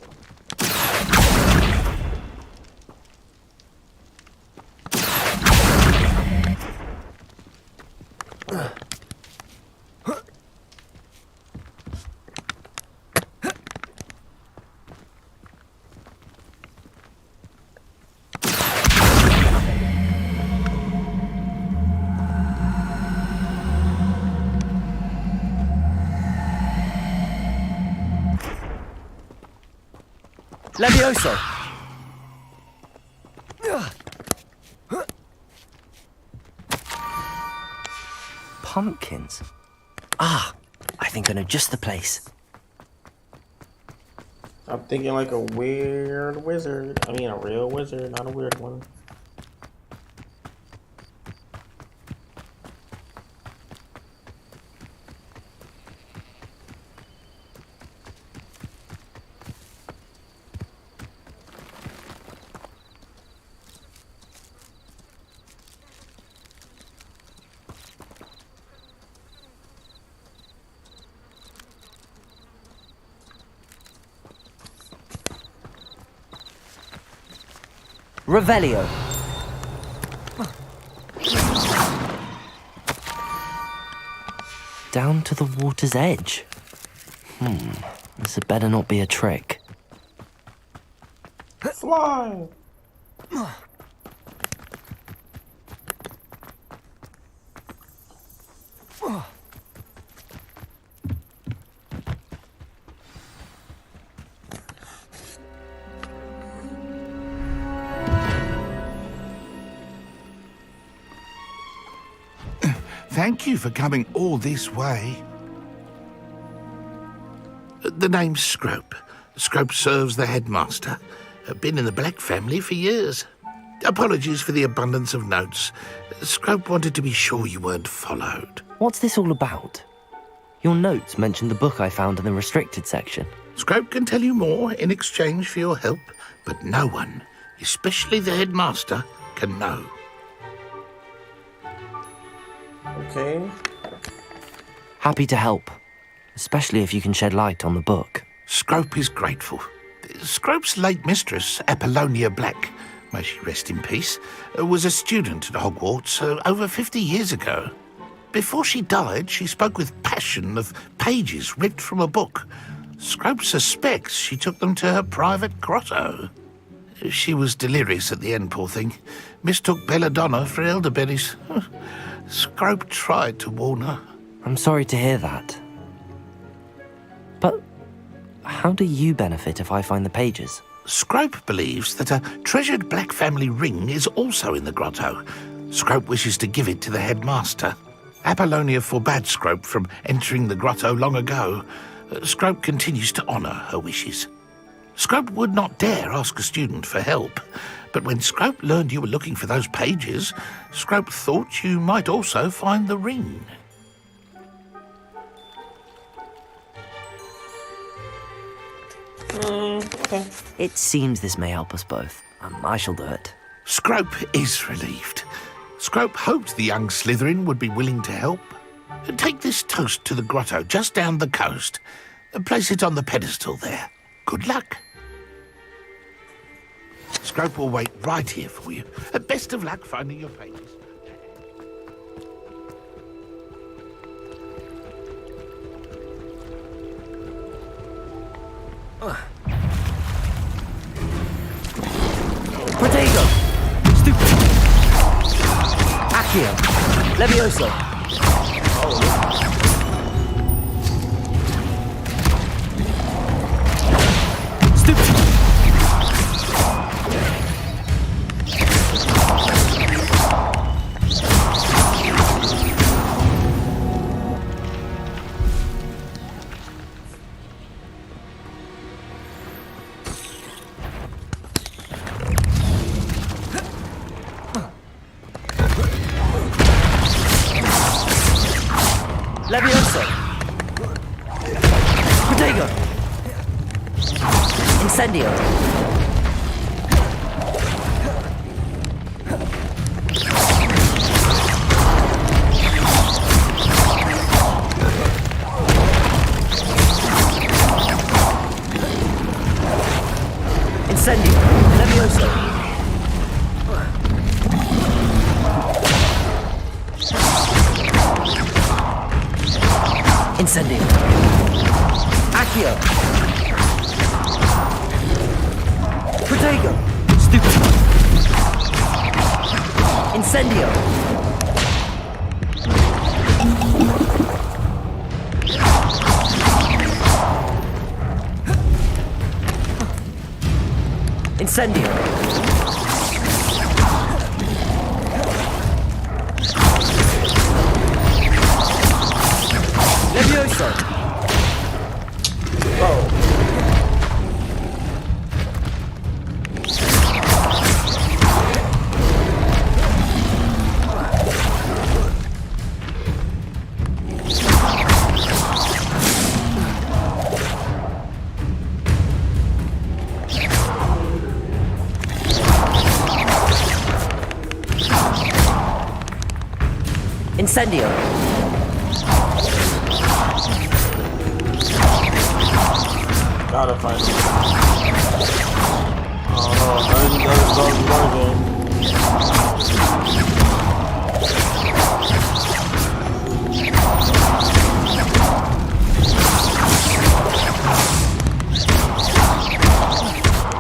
Levioso. Pumpkins. Ah, I think I know just the place. I'm thinking like a weird wizard. I mean, a real wizard, not a weird one. Revelio. Down to the water's edge. This had better not be a trick. Fly! Thank you for coming all this way. The name's Scrope. Scrope serves the headmaster. Been in the Black family for years. Apologies for the abundance of notes. Scrope wanted to be sure you weren't followed. What's this all about? Your notes mentioned the book I found in the restricted section. Scrope can tell you more in exchange for your help, but no one, especially the headmaster, can know. Okay. Happy to help, especially if you can shed light on the book. Scrope is grateful. Scrope's late mistress, Apollonia Black, may she rest in peace, was a student at Hogwarts over 50 years ago. Before she died, she spoke with passion of pages ripped from a book. Scrope suspects she took them to her private grotto. She was delirious at the end, poor thing. Mistook belladonna for elderberries. Scrope tried to warn her. I'm sorry to hear that. But how do you benefit if I find the pages? Scrope believes that a treasured black family ring is also in the grotto. Scrope wishes to give it to the headmaster. Apollonia forbade Scrope from entering the grotto long ago. Scrope continues to honour her wishes. Scrope would not dare ask a student for help, but when Scrope learned you were looking for those pages, Scrope thought you might also find the ring. Okay. It seems this may help us both. I shall do it. Scrope is relieved. Scrope hoped the young Slytherin would be willing to help. Take this toast to the grotto just down the coast. Place it on the pedestal there. Good luck. Scrope will wait right here for you. Best of luck finding your pages. Protego! Stupid! Accio! Levioso! Levioso! Protego! Incendio! Incendio! Levioso! Incendio! Accio! Protego! Stupid! Incendio! Incendio! Levioso! Incendio! Gotta find it. Oh no, I didn't know this dog was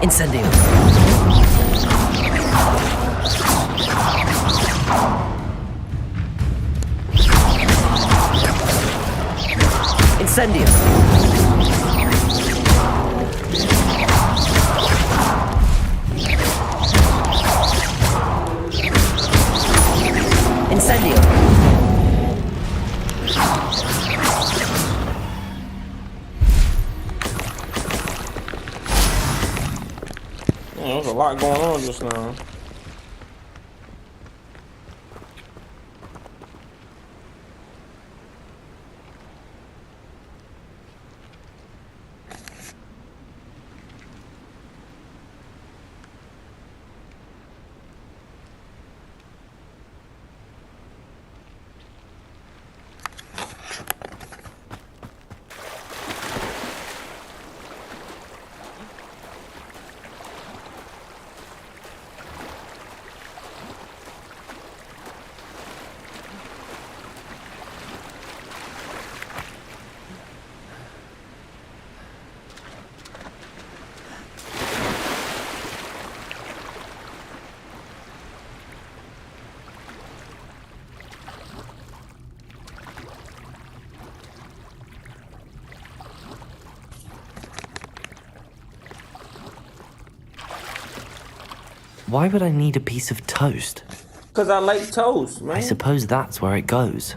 Incendio! Incendio! Incendio! There's a lot going on just now. Why would I need a piece of toast? Because I like toast, man. I suppose that's where it goes.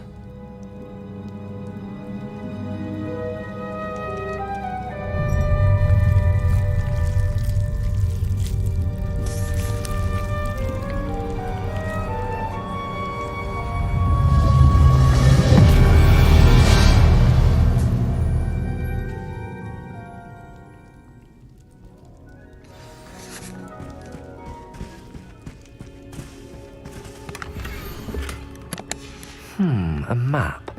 A map.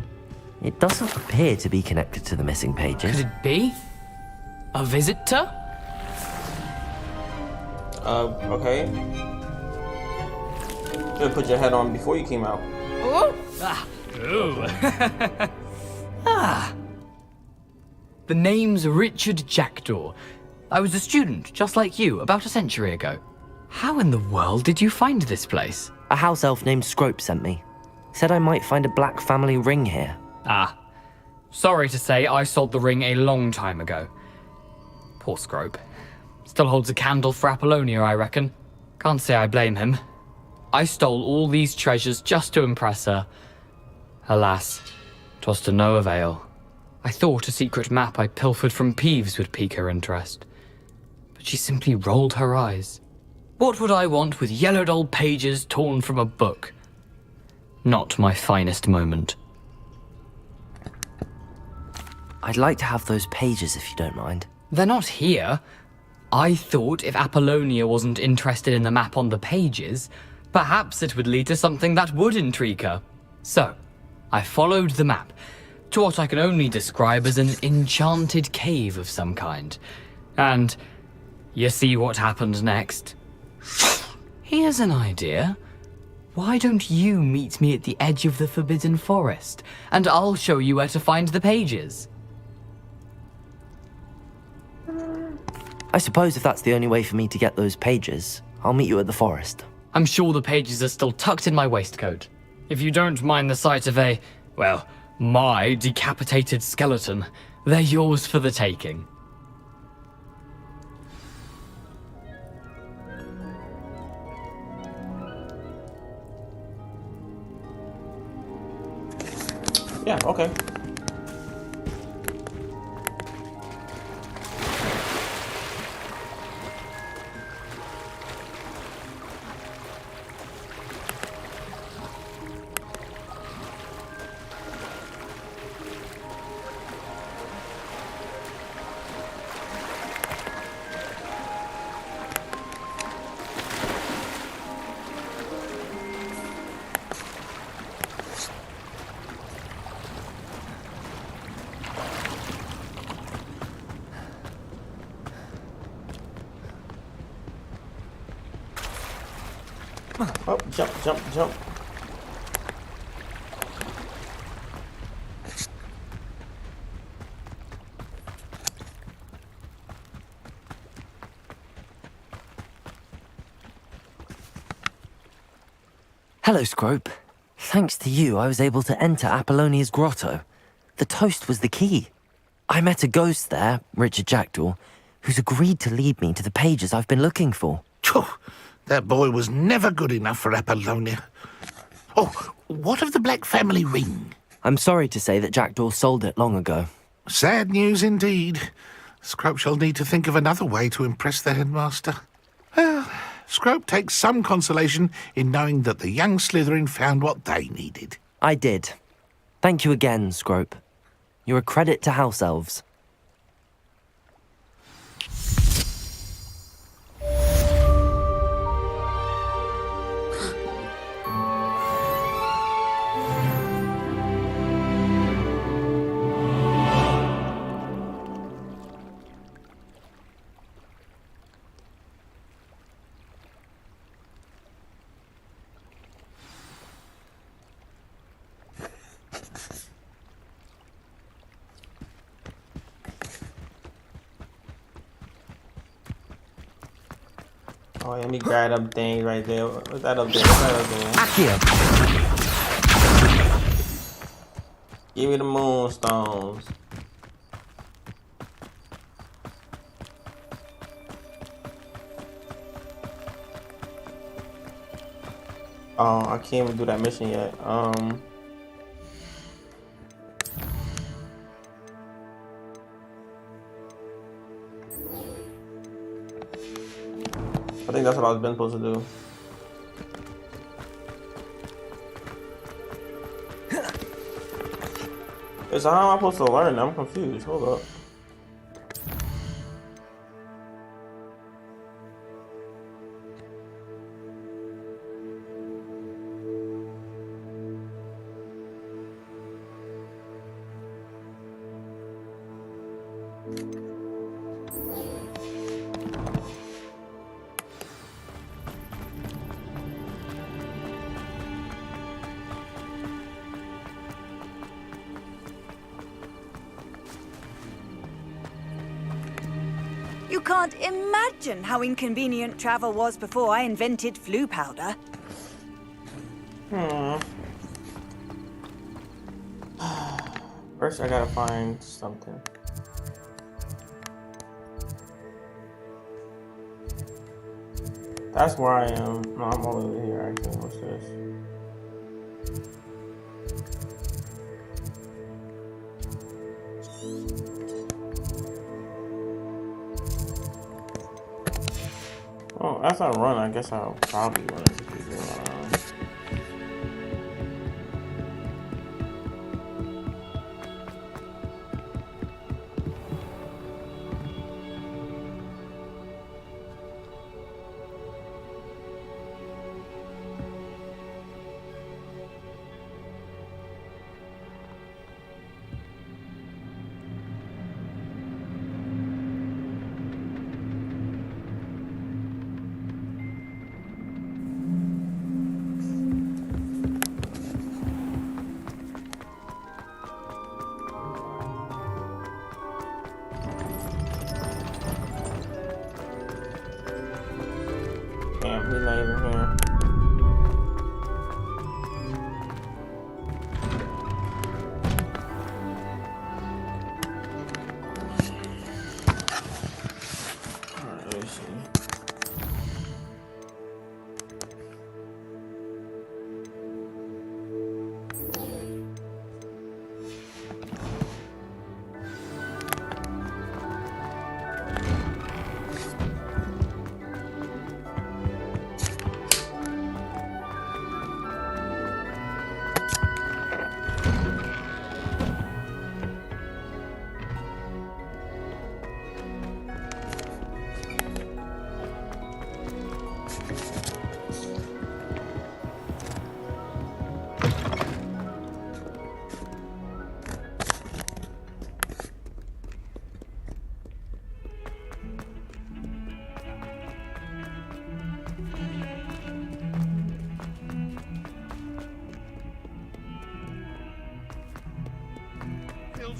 It doesn't appear to be connected to the missing pages. Could it be? A visitor? Okay. Should put your head on before you came out. The name's Richard Jackdaw. I was a student, just like you, about a century ago. How in the world did you find this place? A house elf named Scrope sent me. Said I might find a black family ring here. Ah. Sorry to say, I sold the ring a long time ago. Poor Scrope. Still holds a candle for Apollonia, I reckon. Can't say I blame him. I stole all these treasures just to impress her. Alas, 'twas to no avail. I thought a secret map I pilfered from Peeves would pique her interest. But she simply rolled her eyes. What would I want with yellowed old pages torn from a book? Not my finest moment. I'd like to have those pages if you don't mind. They're not here. I thought if Apollonia wasn't interested in the map on the pages, perhaps it would lead to something that would intrigue her. So, I followed the map to what I can only describe as an enchanted cave of some kind. And you see what happened next? Here's an idea. Why don't you meet me at the edge of the Forbidden Forest, and I'll show you where to find the pages? I suppose if that's the only way for me to get those pages, I'll meet you at the forest. I'm sure the pages are still tucked in my waistcoat. If you don't mind the sight of my decapitated skeleton, they're yours for the taking. Yeah, okay. Oh, jump. Hello, Scrope. Thanks to you, I was able to enter Apollonia's grotto. The toast was the key. I met a ghost there, Richard Jackdaw, who's agreed to lead me to the pages I've been looking for. That boy was never good enough for Apollonia. Oh, what of the Black family ring? I'm sorry to say that Jackdaw sold it long ago. Sad news indeed. Scrope shall need to think of another way to impress the headmaster. Well, Scrope takes some consolation in knowing that the young Slytherin found what they needed. I did. Thank you again, Scrope. You're a credit to house elves. Oh, let me grab them things right there. What's that up there? What's that up there? Give me the moonstones. Oh, I can't even do that mission yet. I think that's what I was been supposed to do. So how am I supposed to learn? I'm confused. Hold up. You can't imagine how inconvenient travel was before I invented flu powder. First, I gotta find something. That's where I am. No, I'm all over here, actually. What's this? Oh, as I run, I guess I'll probably run into people. Damn, he's not even here. Alright, let's see.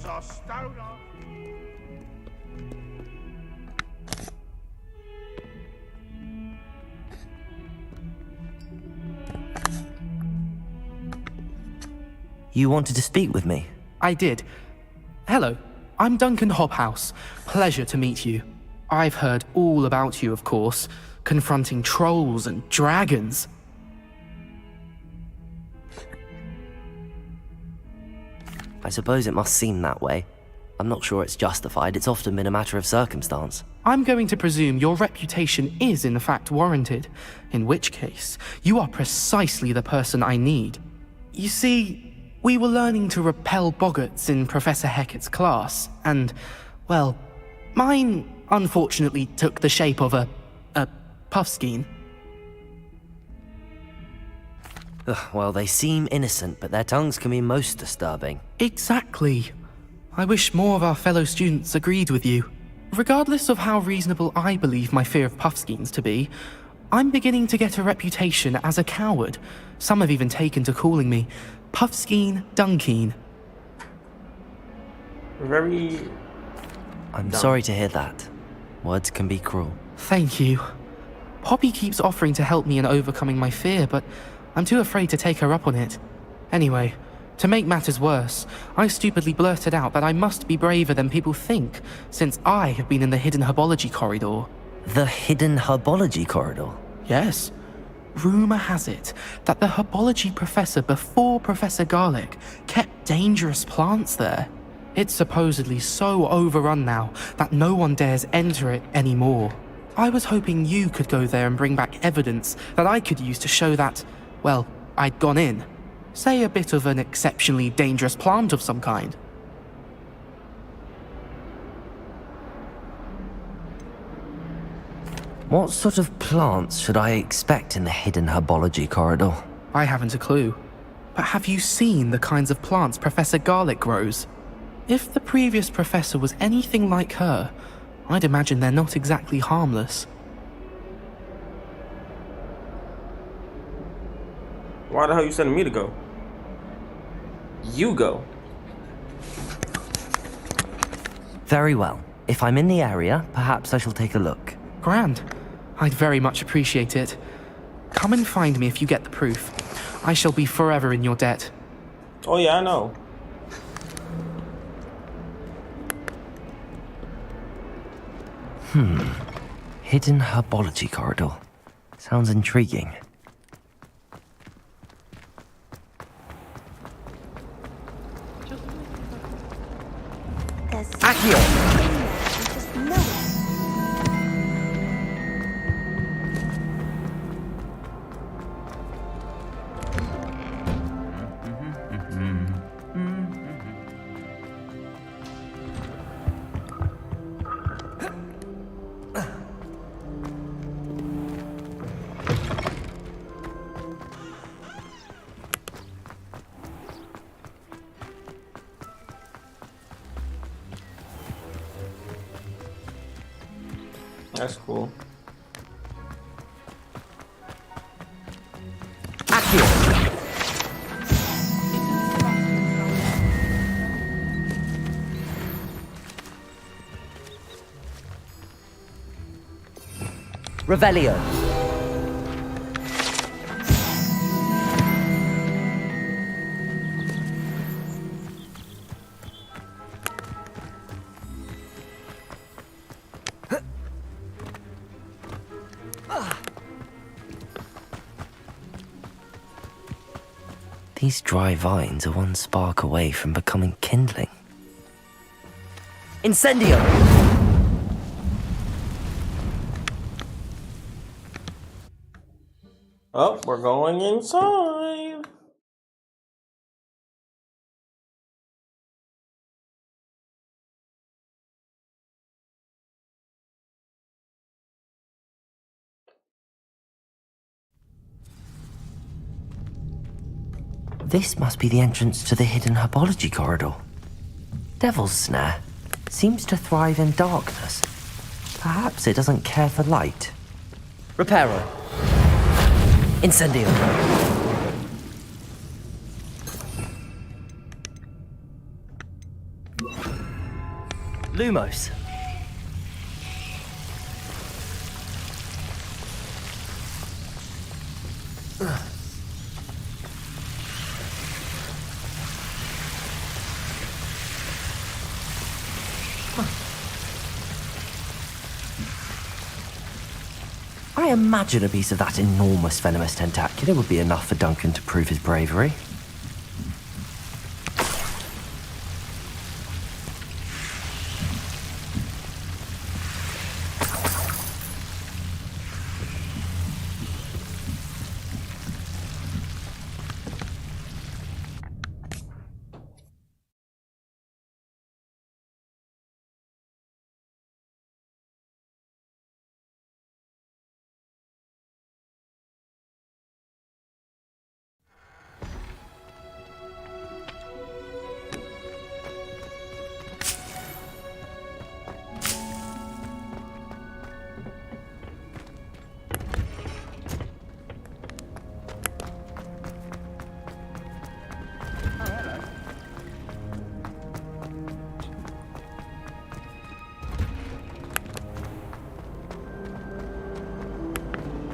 Are stoner. You wanted to speak with me? I did. Hello, I'm Duncan Hobhouse. Pleasure to meet you. I've heard all about you, of course, confronting trolls and dragons. I suppose it must seem that way. I'm not sure it's justified. It's often been a matter of circumstance. I'm going to presume your reputation is in fact warranted, in which case, you are precisely the person I need. You see, we were learning to repel boggarts in Professor Hecat's class, and, well, mine unfortunately took the shape of a puffskein. Well, they seem innocent, but their tongues can be most disturbing. Exactly. I wish more of our fellow students agreed with you. Regardless of how reasonable I believe my fear of puffskeins to be, I'm beginning to get a reputation as a coward. Some have even taken to calling me Puffskeen Dunkeen. I'm sorry to hear that. Words can be cruel. Thank you. Poppy keeps offering to help me in overcoming my fear, but I'm too afraid to take her up on it. Anyway, to make matters worse, I stupidly blurted out that I must be braver than people think, since I have been in the hidden herbology corridor. The hidden herbology corridor? Yes. Rumour has it that the herbology professor before Professor Garlic kept dangerous plants there. It's supposedly so overrun now that no one dares enter it anymore. I was hoping you could go there and bring back evidence that I could use to show that, well, I'd gone in. Say a bit of an exceptionally dangerous plant of some kind. What sort of plants should I expect in the hidden herbology corridor? I haven't a clue. But have you seen the kinds of plants Professor Garlic grows? If the previous professor was anything like her, I'd imagine they're not exactly harmless. Why the hell are you sending me to go? You go. Very well. If I'm in the area, perhaps I shall take a look. Grand. I'd very much appreciate it. Come and find me if you get the proof. I shall be forever in your debt. Oh yeah, I know. Hidden herbology corridor. Sounds intriguing. Accio! That's cool. Revelio. These dry vines are one spark away from becoming kindling. Incendio! Oh, we're going inside. This must be the entrance to the hidden herbology corridor. Devil's Snare seems to thrive in darkness. Perhaps it doesn't care for light. Reparo. Incendio. Lumos. I imagine a piece of that enormous venomous tentacular would be enough for Duncan to prove his bravery.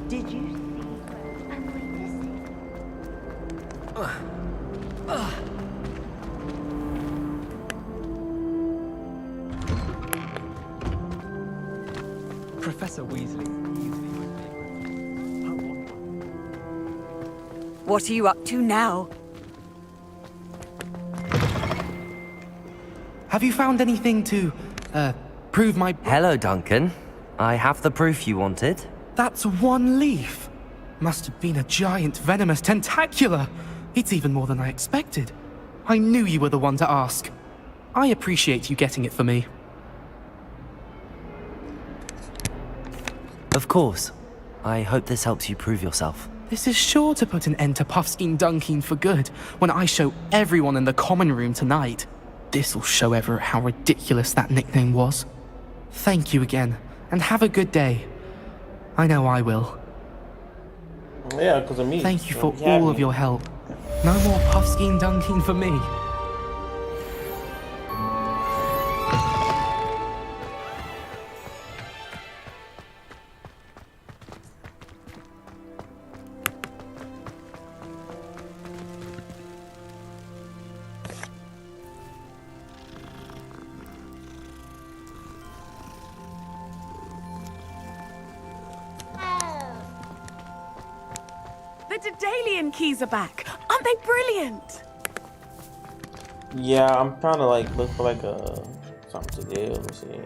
Did you see and witnessing? Professor Weasley is easily my favorite. How wonderful. What are you up to now? Have you found anything to, prove my... Hello, Duncan. I have the proof you wanted. That's one leaf. Must have been a giant venomous tentacula. It's even more than I expected. I knew you were the one to ask. I appreciate you getting it for me. Of course. I hope this helps you prove yourself. This is sure to put an end to Puffskein Dunkeen for good when I show everyone in the common room tonight. This'll show Everett how ridiculous that nickname was. Thank you again, and have a good day. I know I will. Yeah, because of me. Thank you for all of your help. No more Puffskein Dunkeen for me. The Daedalian keys are back. Aren't they brilliant? Yeah, I'm trying to like look for like a something to do. Let me see.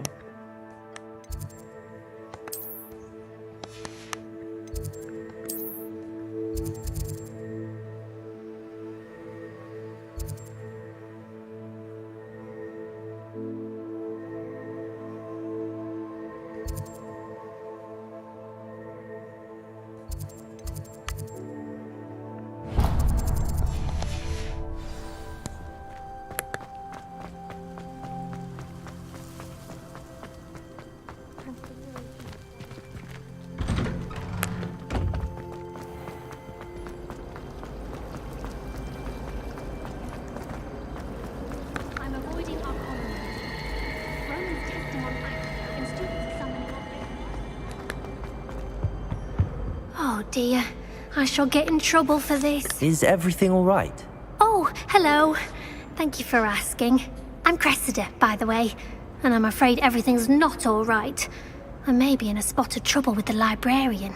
Oh dear, I shall get in trouble for this. Is everything all right? Oh, hello. Thank you for asking. I'm Cressida, by the way, and I'm afraid everything's not all right. I may be in a spot of trouble with the librarian.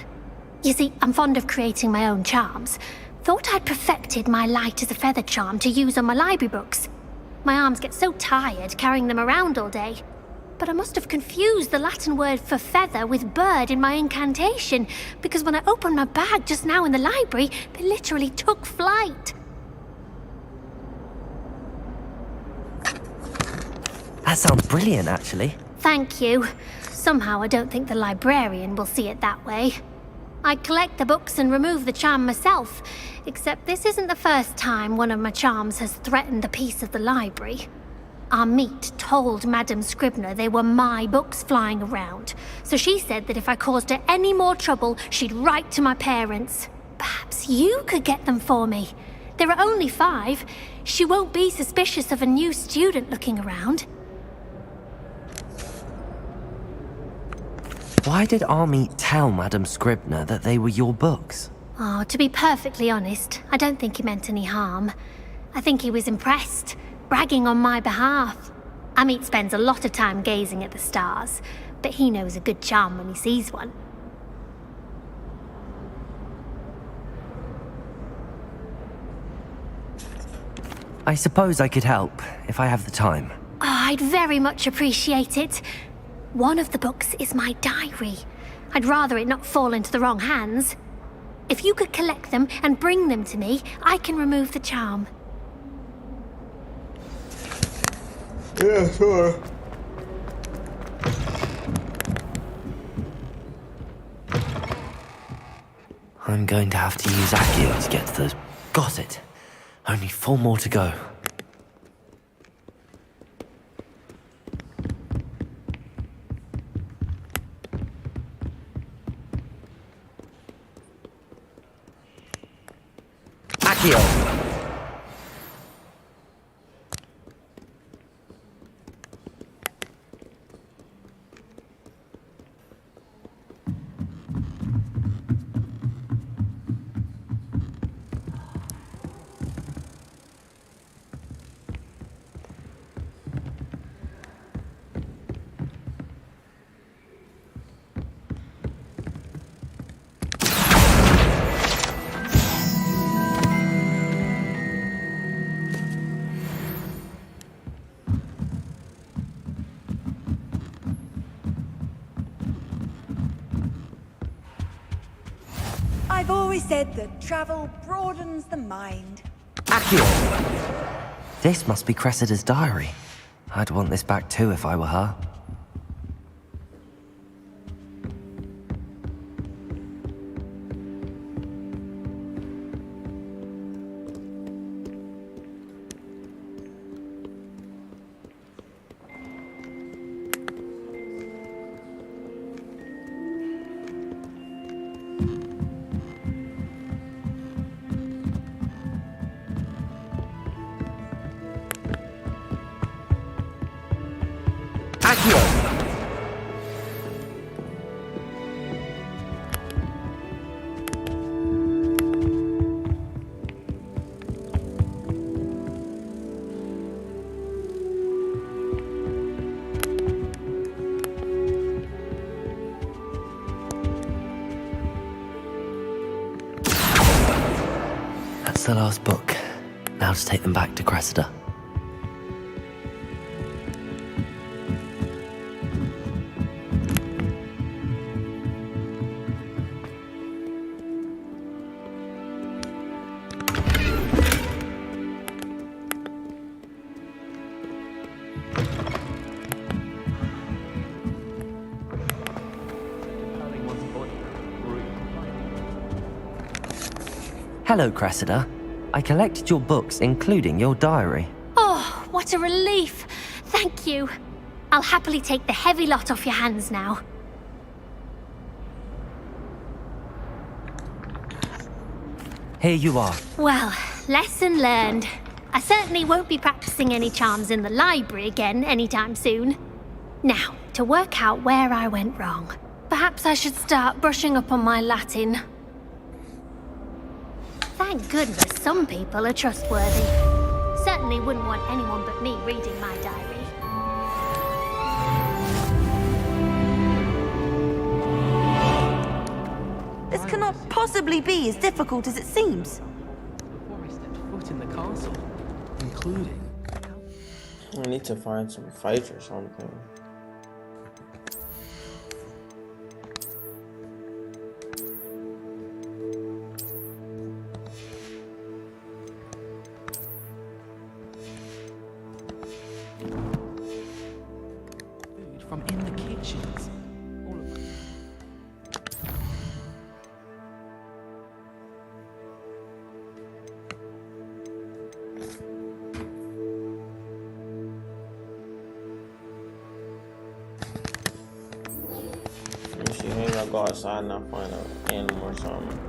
You see, I'm fond of creating my own charms. Thought I'd perfected my light as a feather charm to use on my library books. My arms get so tired carrying them around all day. But I must have confused the Latin word for feather with bird in my incantation, because when I opened my bag just now in the library, they literally took flight. That sounds brilliant, actually. Thank you. Somehow I don't think the librarian will see it that way. I collect the books and remove the charm myself, except this isn't the first time one of my charms has threatened the peace of the library. Our meet told Madame Scribner they were my books flying around, so she said that if I caused her any more trouble, she'd write to my parents. Perhaps you could get them for me. There are only 5. She won't be suspicious of a new student looking around. Why did Army tell Madame Scribner that they were your books? Oh, to be perfectly honest, I don't think he meant any harm. I think he was impressed, bragging on my behalf. Amit spends a lot of time gazing at the stars, but he knows a good charm when he sees one. I suppose I could help, if I have the time. Oh, I'd very much appreciate it. One of the books is my diary. I'd rather it not fall into the wrong hands. If you could collect them and bring them to me, I can remove the charm. Yeah, sure. I'm going to have to use Accio to get to the... Got it. Only 4 more to go. Accio! always said that travel broadens the mind. Accio! This must be Cressida's diary. I'd want this back too if I were her. That's the last book. Now to take them back to Cressida. Hello, Cressida. I collected your books, including your diary. Oh, what a relief. Thank you. I'll happily take the heavy lot off your hands now. Here you are. Well, lesson learned. I certainly won't be practicing any charms in the library again anytime soon. Now, to work out where I went wrong. Perhaps I should start brushing up on my Latin. Thank goodness some people are trustworthy. Certainly wouldn't want anyone but me reading my diary. This cannot possibly be as difficult as it seems. Before I stepped foot in the castle, including... I need to find some fights or something. From in the kitchens. All of them. Let me see, maybe I'll go outside and I'll find an animal or something.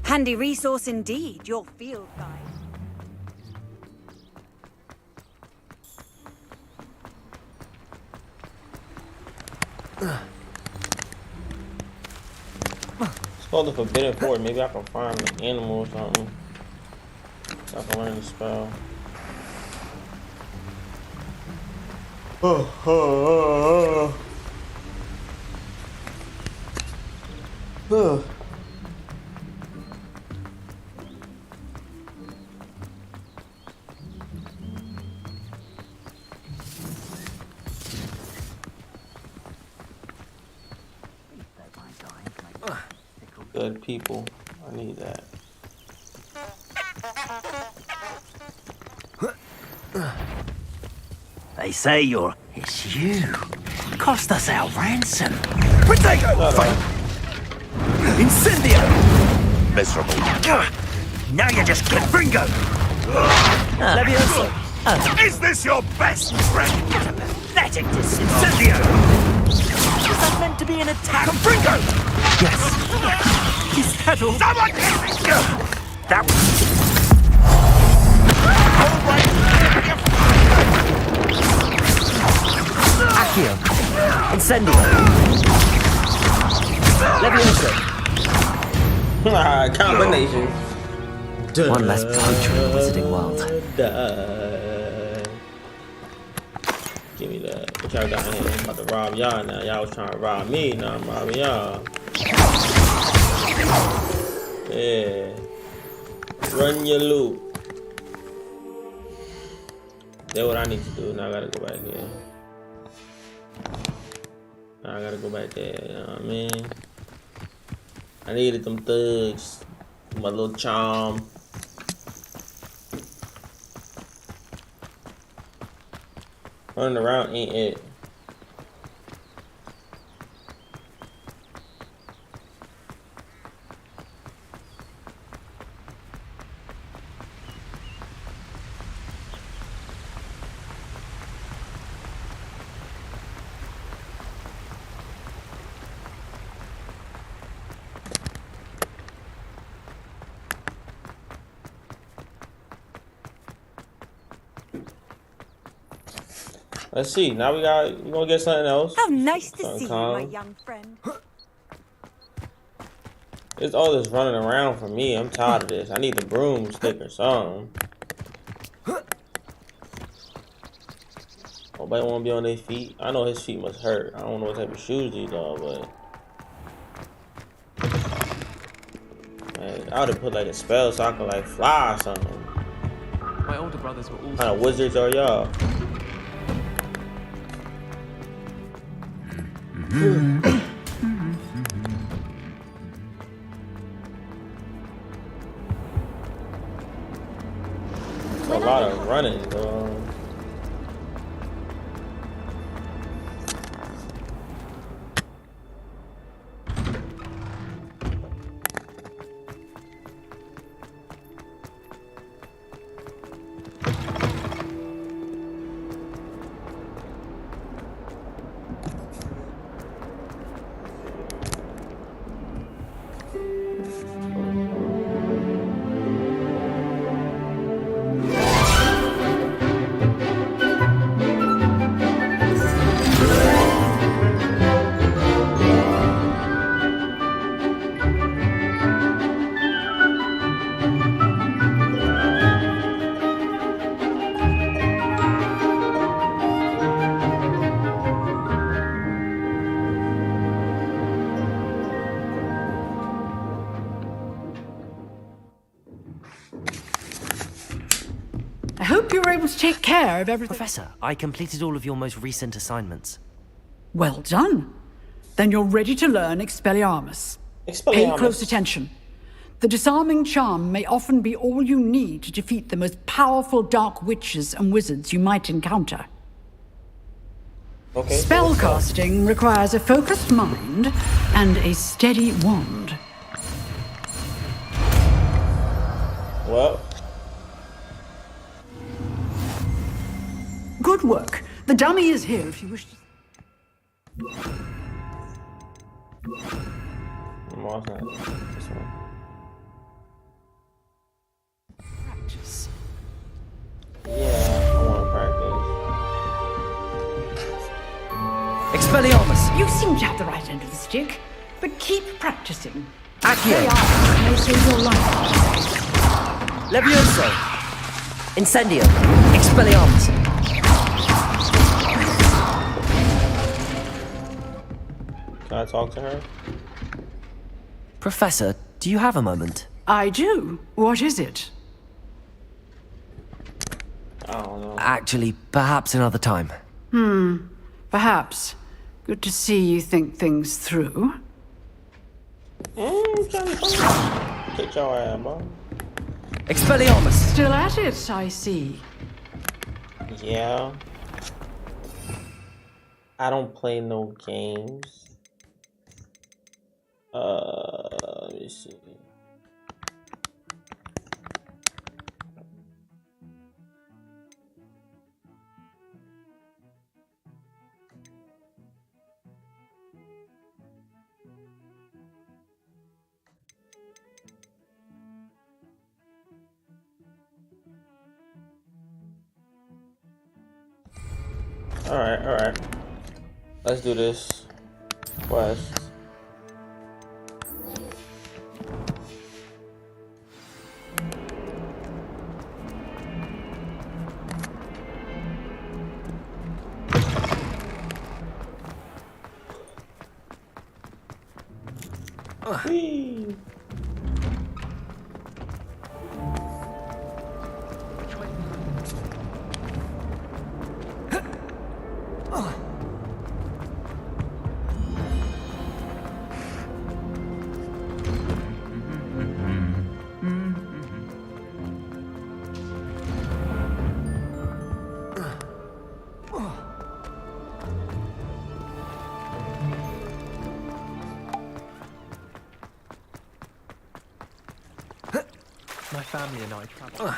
Handy resource indeed, your field guide. It's called the Forbidden Fort. Maybe I can find an animal or something. So I can learn the spell. Good people. I need that. They say you're... It's you. Cost us our ransom. Protego! Incendio! Miserable. Now you just get Fringo! Levioso. Is this your best friend? Pathetic Incendio! Was that meant to be an attack? Fringo! Yes. Is that all? Someone! That was... Accio. Incendio. Leviosa. Combination. One less poacher in the wizarding world. Give me that. What y'all got in here? I'm about to rob y'all now. Y'all was trying to rob me. Now I'm robbing y'all. Yeah. Run your loop. That's what I need to do. Now I gotta go back here. Now I gotta go back there. You know what I mean? I needed them thugs. My little charm. Running around ain't it. Let's see. Now we gonna get something else. How nice to Something see calm. you, my young friend. It's all this running around for me. I'm tired of this. I need the broomstick or something. Nobody wanna be on their feet. I know his feet must hurt. I don't know what type of shoes these are, but man, I would have put like a spell so I could like fly or something. My older brothers were all. What kind of wizards are y'all? A lot of running, though. I hope you were able to take care of everything. Professor, I completed all of your most recent assignments. Well done. Then you're ready to learn Expelliarmus. Pay close attention. The disarming charm may often be all you need to defeat the most powerful dark witches and wizards you might encounter. Okay. Spellcasting requires a focused mind and a steady wand. Well. Good work. The dummy is here if you wish to... This one. Practice. Yeah, I want to practice. Expelliarmus! You seem to have the right end of the stick, but keep practicing. Accio! Expelliarmus may save your life. Levioso! Incendio! Expelliarmus! Can I talk to her? Professor, do you have a moment? I do. What is it? I don't know. Actually, perhaps another time. Perhaps. Good to see you think things through. Get your ass, bro. Expelliarmus! Still at it, I see. Yeah. I don't play no games. Let me see. All right. Let's do this quest. Whee. My family and I travel.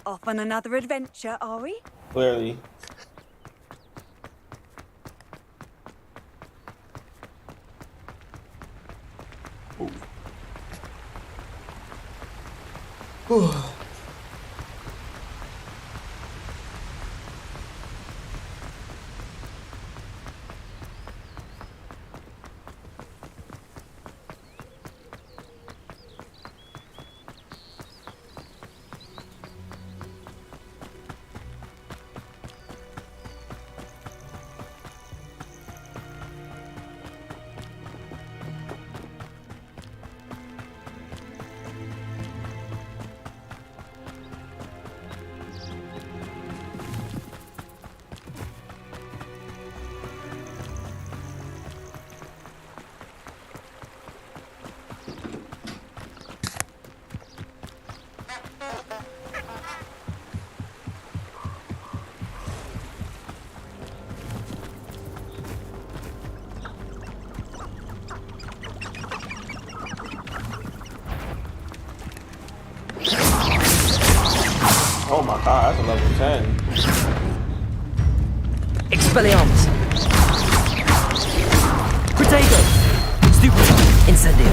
Off on another adventure, are we? Clearly. Ooh. Oh my god, that's a level 10. Expelliarmus. Protego. Stupefy. Incendio.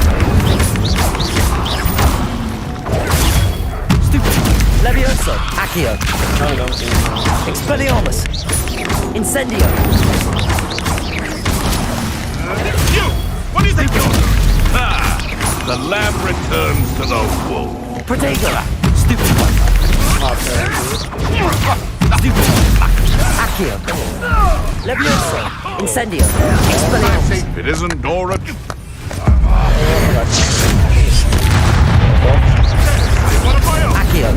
Stupefy. Levioso. Accio. Expelliarmus. Incendio. You! What do you think you're... Ah! The lamb returns to the wolf. Protego. Stupefy. Accio. Levioso. Incendio. Expelliarmus. If it isn't Dora... Accio.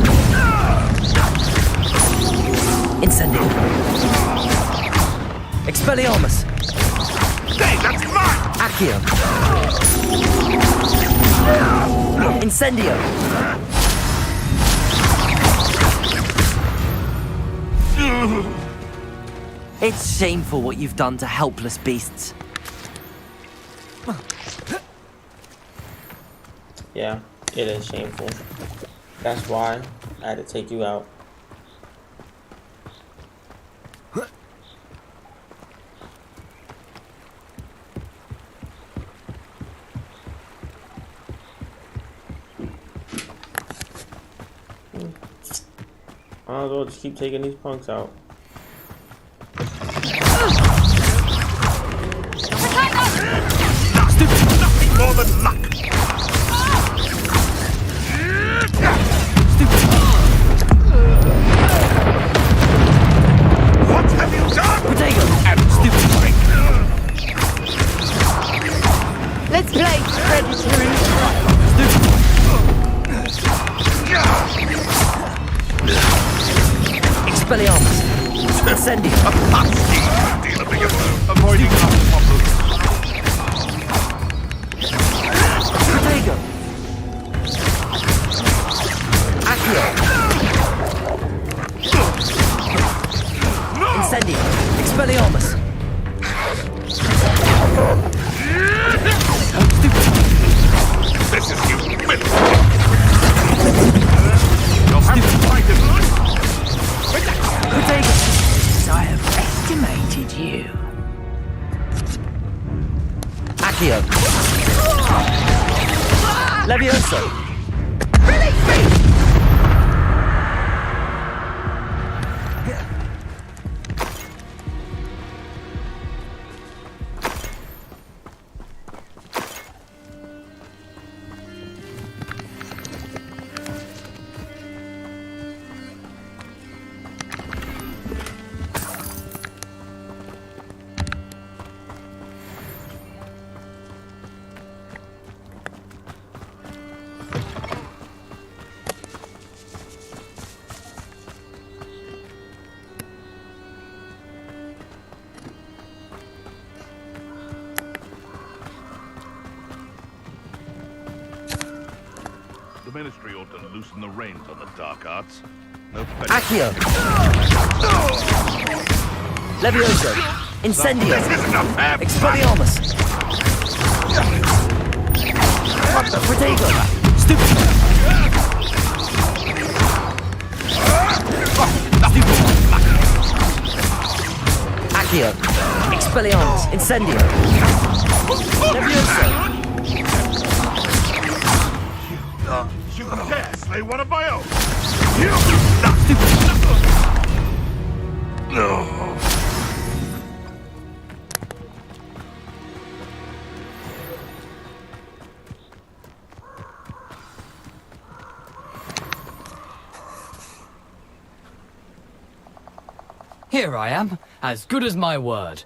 Incendio. Expelliarmus. Hey, that's mine! Accio. Incendio. It's shameful what you've done to helpless beasts. Yeah, it is shameful. That's why I had to take you out. I might as well just keep taking these punks out. Nothing more than luck! What have you done? Potato! Stupid! Let's play predatory. Expelliarmus. Incendio. Avoiding Protego. Accio. Incendio. Expelliarmus. This is humiliating. You'll have to fight it. Protego. I have estimated you. Accio. Levioso. The Ministry ought to loosen the reins on the dark arts. No Accio! Levioso! Incendio! Expelliarmus! Protego! Stupid! Accio! Expelliarmus! Incendio! Levioso! You dare slay one of my own! No. Here I am, as good as my word.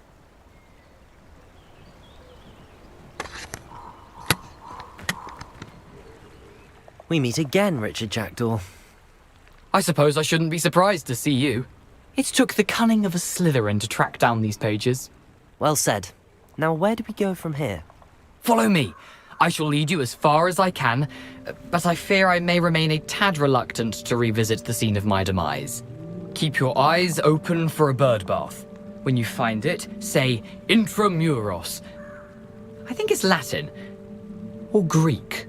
We meet again, Richard Jackdaw. I suppose I shouldn't be surprised to see you. It took the cunning of a Slytherin to track down these pages. Well said. Now where do we go from here? Follow me. I shall lead you as far as I can, but I fear I may remain a tad reluctant to revisit the scene of my demise. Keep your eyes open for a bird bath. When you find it, say intramuros. I think it's Latin. Or Greek.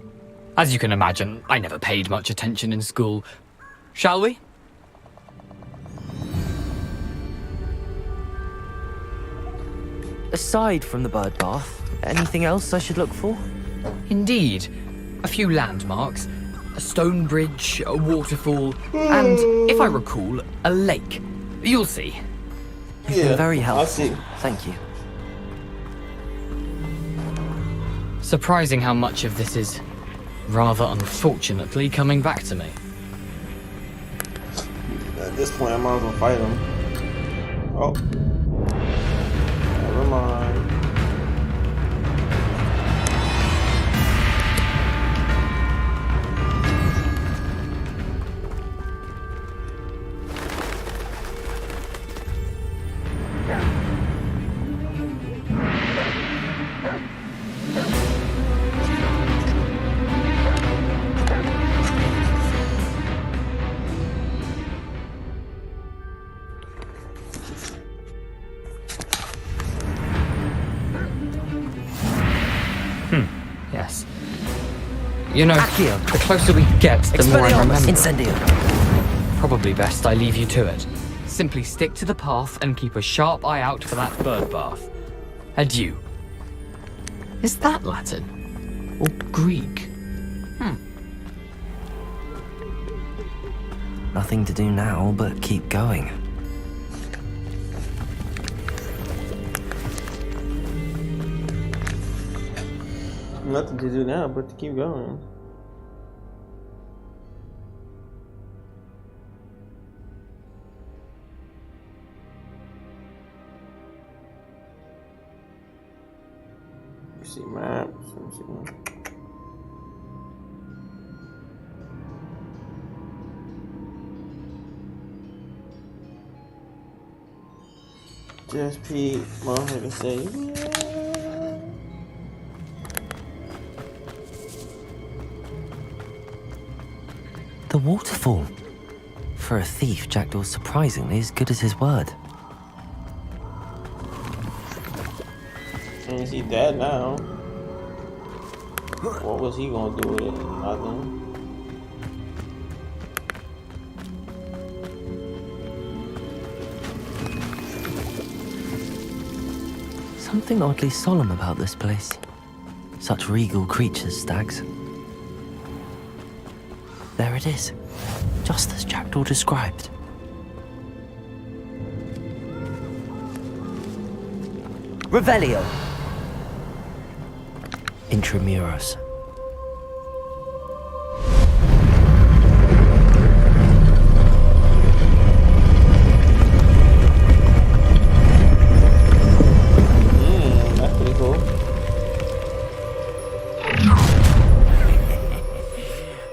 As you can imagine, I never paid much attention in school. Shall we? Aside from the bird bath, anything else I should look for? Indeed. A few landmarks. A stone bridge, a waterfall, and, if I recall, a lake. You'll see. You've been very helpful. I'll see. Thank you. Surprising how much of this is, rather unfortunately, coming back to me. At this point, I might as well fight him. Oh. Never mind. Yes. You know, the closer we get, the more I remember. Incendio. Probably best I leave you to it. Simply stick to the path and keep a sharp eye out for that bird bath. Adieu. Is that Latin? Or Greek? Nothing to do now but keep going. Nothing to do now but to keep going. You see maps. Let me see. Just Pete, motherfucker say, yeah. The waterfall. For a thief, Jackdaw's surprisingly as good as his word. And is he dead now? What was he gonna do with it? Nothing. Something oddly solemn about this place. Such regal creatures, stags. There it is, just as Jackdaw described. Revelio. Intramuros. That's pretty cool.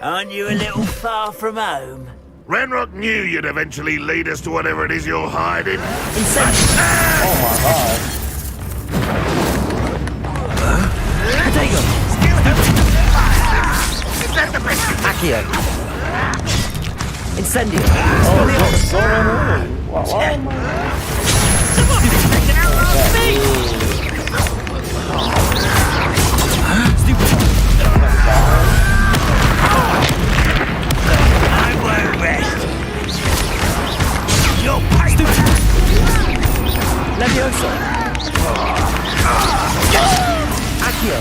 Aren't you a little far from home? Ranrock knew you'd eventually lead us to whatever it is you're hiding. Oh my god. Accio. Incendio. Why am I won't rest. You're stupid. Levioso. Accio.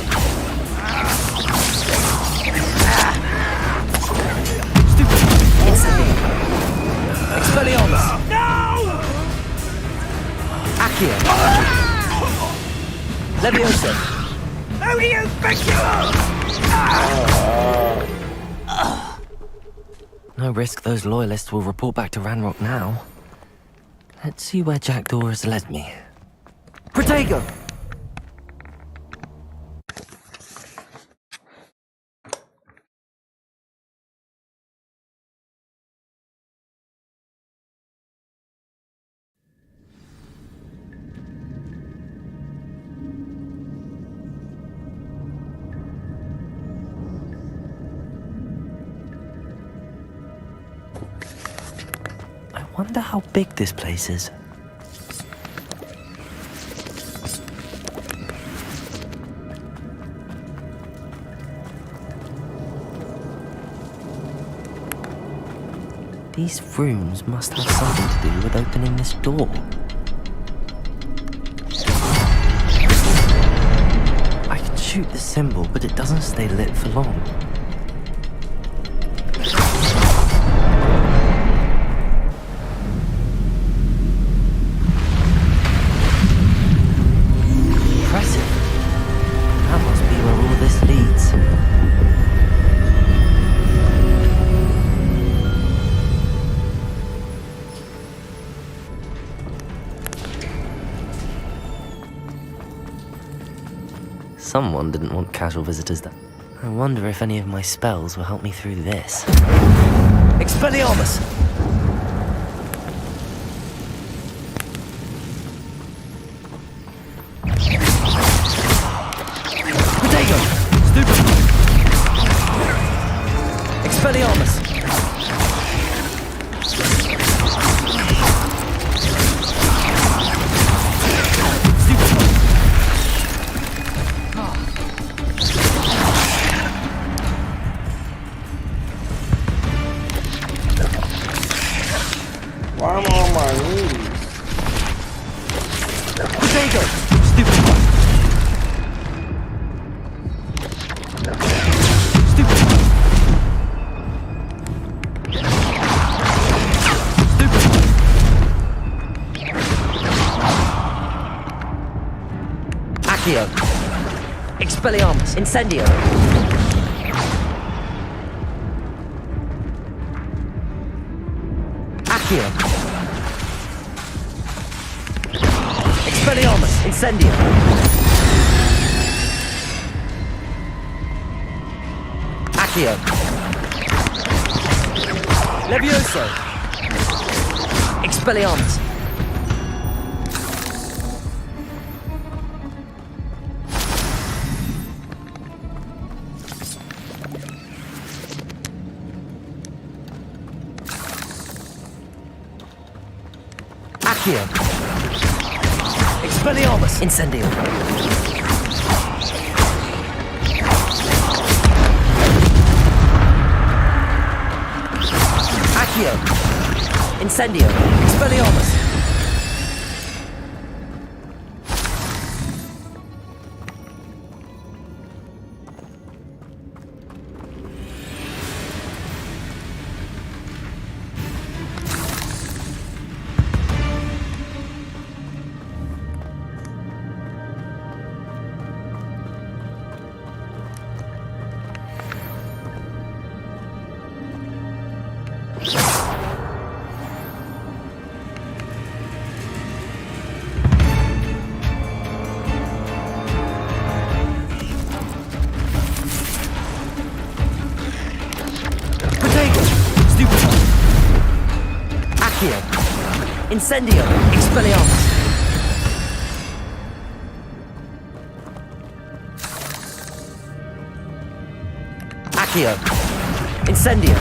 Stupid. Incendio. Expelliarmus. No! Accio. Levioso. Who do you think you are? No risk those loyalists will report back to Ranrock now. Let's see where Jackdaw has led me. Protego! I wonder how big this place is. These rooms must have something to do with opening this door. I can shoot the symbol, but it doesn't stay lit for long. Impressive. That must be where all this leads. Someone didn't want casual visitors there. I wonder if any of my spells will help me through this. Expelliarmus! Protego! Stupid! Expelliarmus! Why am I on my knees? Protego! Stupid! Stupid! Stupid! Accio! Expelliarmus! Incendio! Accio! Expelliarmus! Incendio! Accio! Levioso! Expelliarmus! Accio! Expelliarmus! Incendio! Accio! Incendio! Expelliarmus! Incendio! Expelliarmus! Accio! Incendio.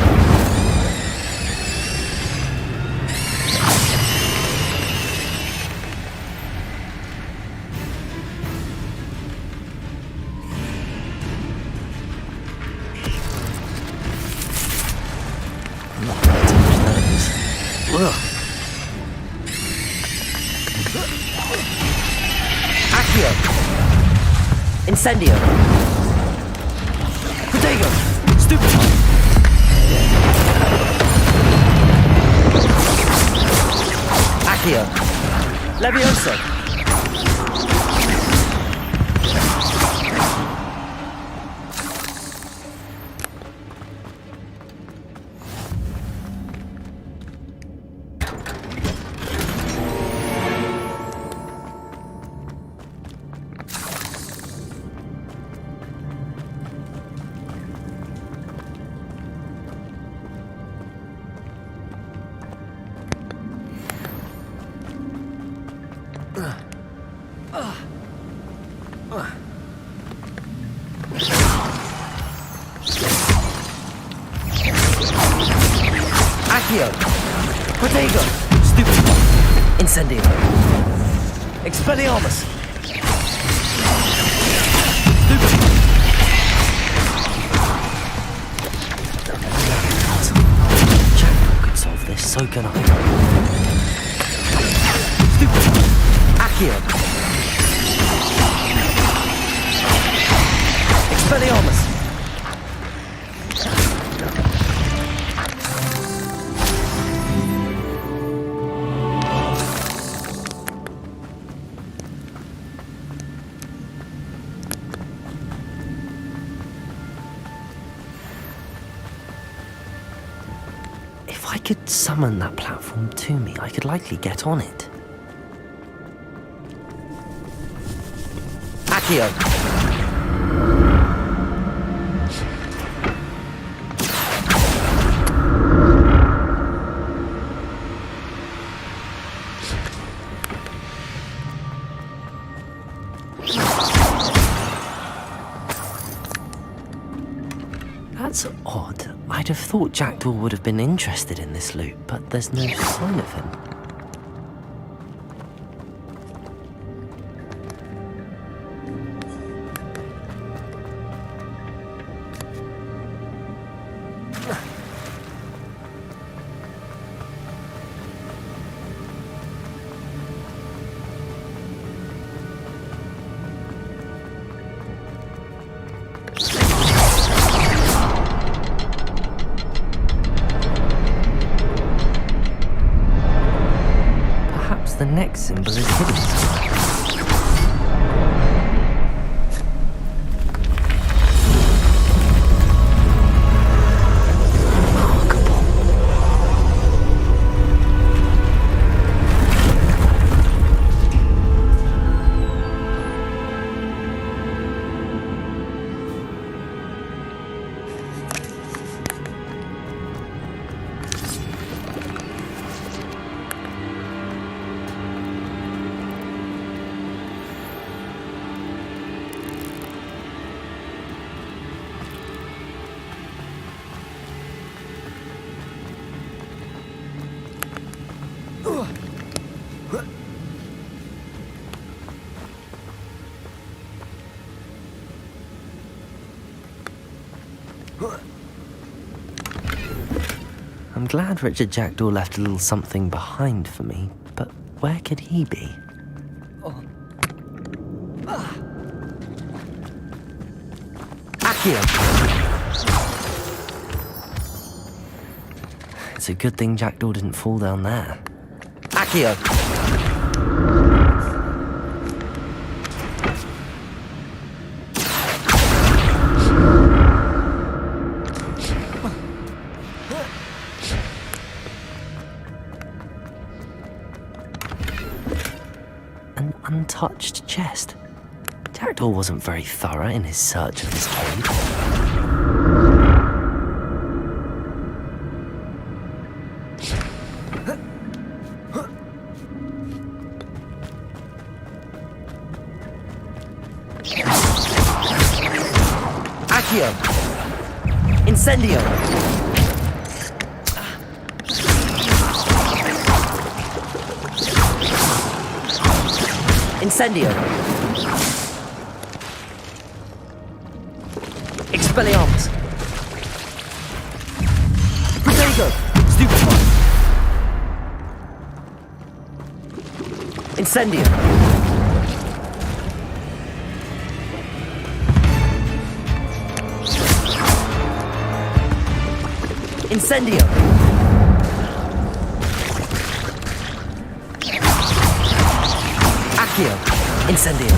Accio. Incendio. Protego. Stupid. Accio. Levioso. Accio. Protego. Stupid. Incendio. Expelliarmus. Stupid. Jack could solve this, so can I. Stupid. Accio. Expelliarmus. If I could summon that platform to me, I could likely get on it. Accio. That's odd. I'd have thought Jackdaw would have been interested in this loot, but there's no sign of him. The next symbol is hidden. I'm glad Richard Jackdaw left a little something behind for me, but where could he be? Accio! It's a good thing Jackdaw didn't fall down there. Accio! An untouched chest. Jackdaw wasn't very thorough in his search of this cave. Accio! Incendio! Incendio. Expelliarmus. Protego. Stupefy. Incendio. Incendio. Accio. Incendio.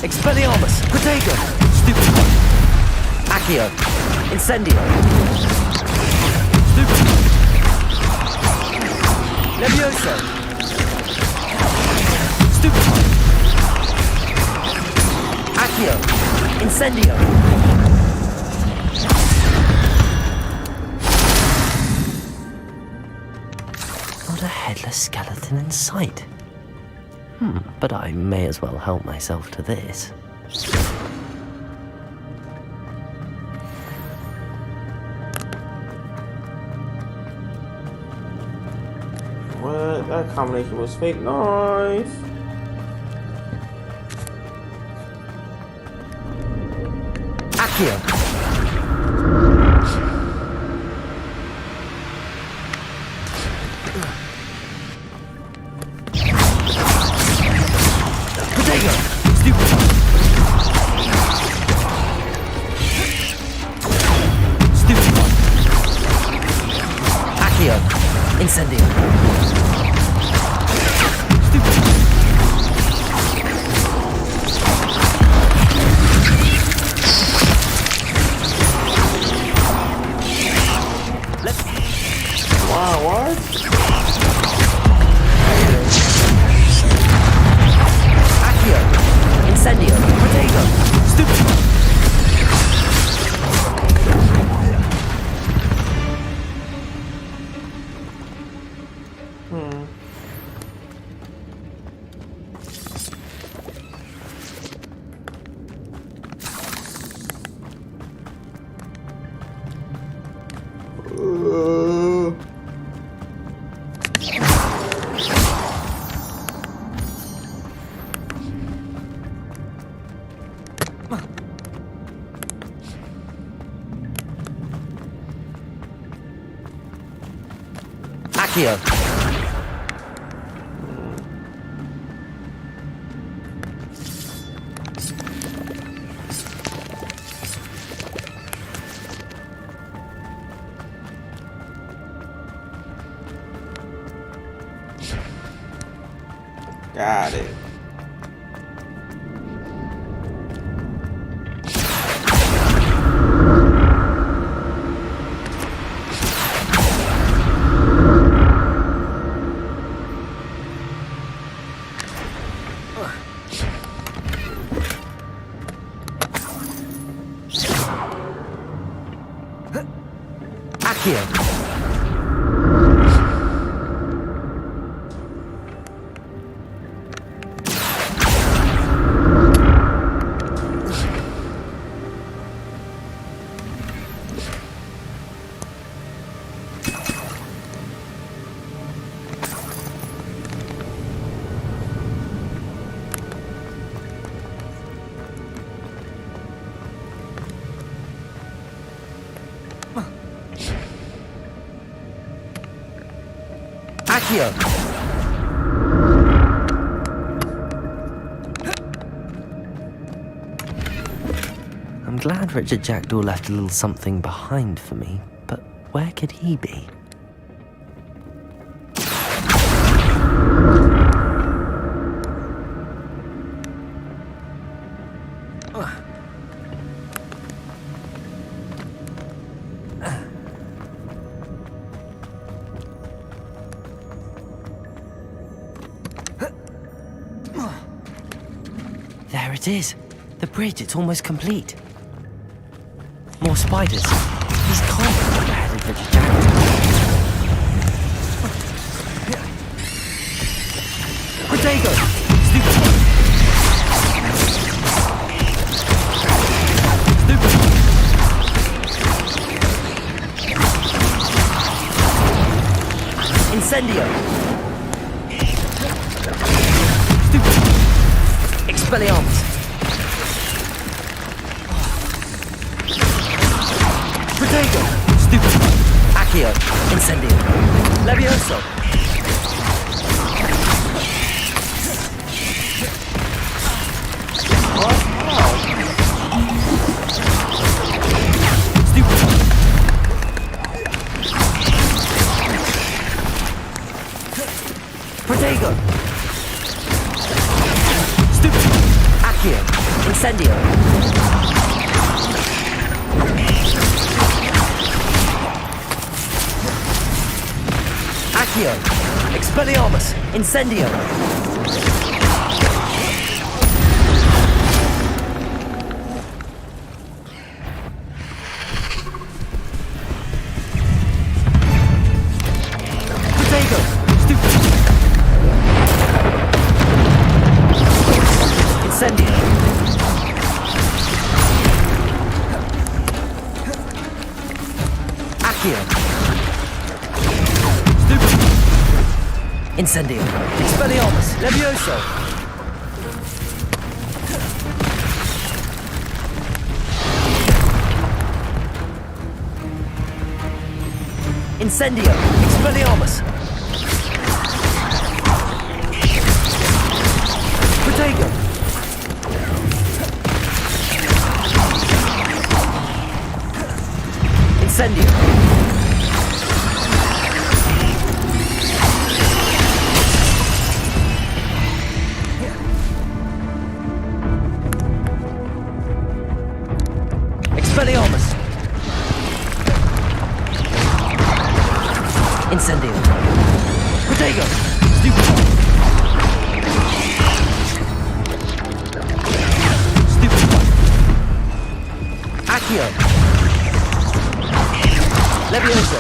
Expelliarmus. Protego. Stupefy. Accio. Incendio. Stupefy. Levioso. Stupefy. Accio. Incendio. Not a headless skeleton in sight. But I may as well help myself to this. What? That combination was fake noise. Accio. Protego. Stupefy. Stupefy. Accio. Incendio. Stupefy. Wow, what? Accio. Incendio. Protego. Stupefy. Accio. Got it. Accio. Accio. I'm glad Richard Jackdaw left a little something behind for me, but where could he be? There it is. The bridge, it's almost complete. More spiders. These can't be what the head of Richard Jackdaw. Protego! Stupefy! Stupefy! Incendio! Expelliarmus. Protego. Stupefy. Accio. Incendio. Levioso. Protego. Stupid. Accio. Incendio. Accio. Expelliarmus. Incendio. Protego. Stupid. Incendio. Accio. Stupid. Incendio. Expelliarmus. Levioso. Incendio. Expelliarmus. Protego. Incendio. Expelliarmus. Incendio. Protego. Stupid. Stupid. Accio. Levioso.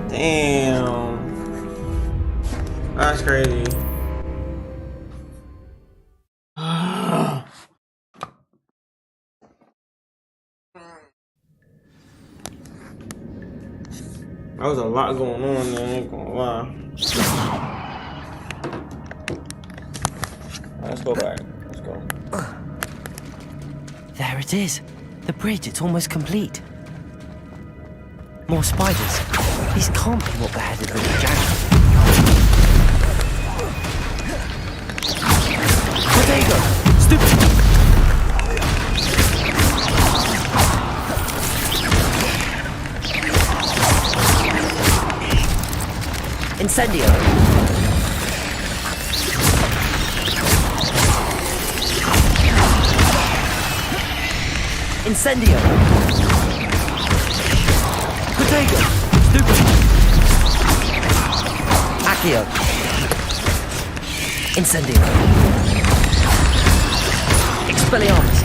Damn. That's crazy. There was a lot going on there, I ain't gonna lie. Let's go back. Let's go. There it is. The bridge, it's almost complete. More spiders. These can't be what beheaded Richard Jackson. Protego! Stupid! Incendio! Incendio! Protego! Stupid! Accio! Incendio! Expelliarmus!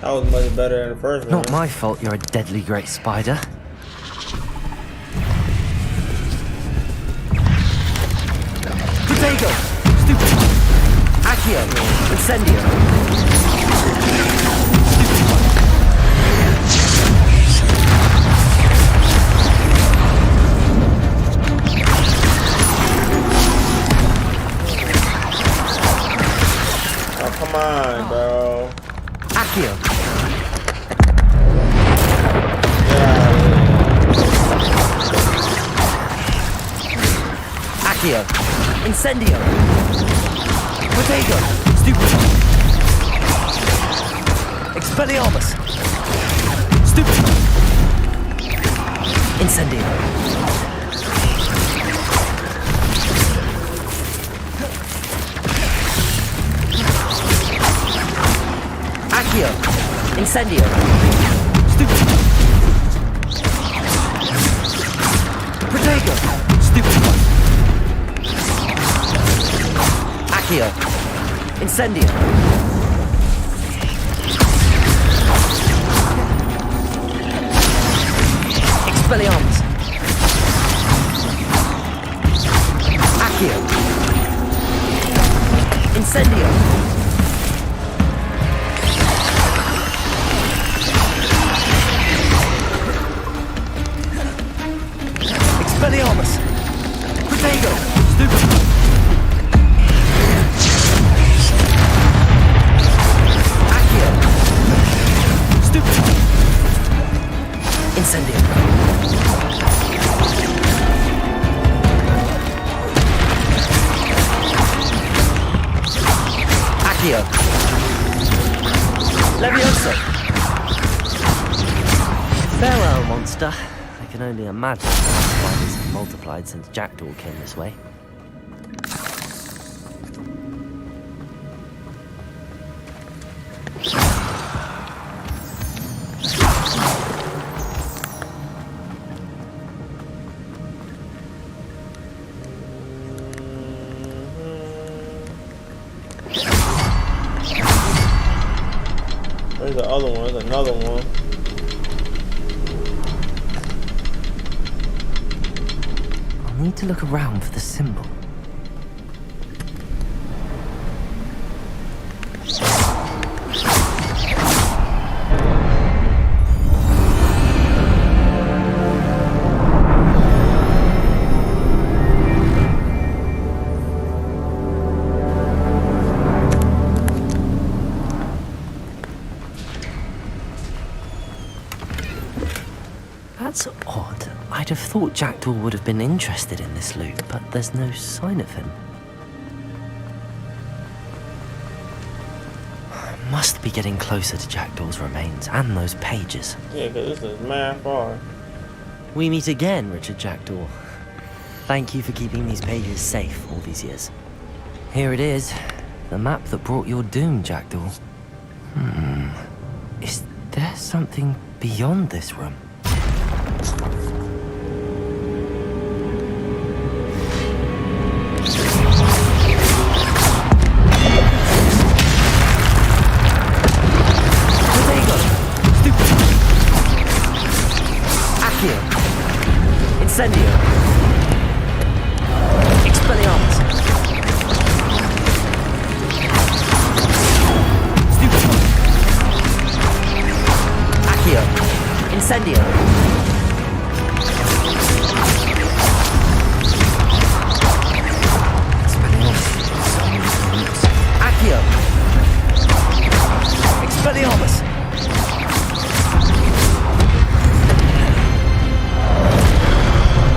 That was much better than the first one. Not my fault you're a deadly great spider. Protego! Stupid! Accio! Incendio! Oh, come on, bro. Accio! Accio! Incendio! Protego! Stupid! Expelliarmus! Stupid! Incendio! Accio! Incendio! Stupid! Protego! Stupid! Accio! Incendio! Expelliarmus! Accio! Incendio! Potato! Stupid! Accio! Stupid! Incendio! Accio! Levioso! Farewell, monster. I can only imagine why this has multiplied since Jackdaw came this way. Where's the other one? There's another one. I need to look around for the symbol. That's odd. I'd have thought Jackdaw would have been interested in this loot, but there's no sign of him. I must be getting closer to Jackdaw's remains and those pages. Yeah, because this is mad far. We meet again, Richard Jackdaw. Thank you for keeping these pages safe all these years. Here it is, the map that brought your doom, Jackdaw. Is there something beyond this room? Incendio! Expelliarmus! Stupid! Accio! Incendio! Accio! Expelliarmus!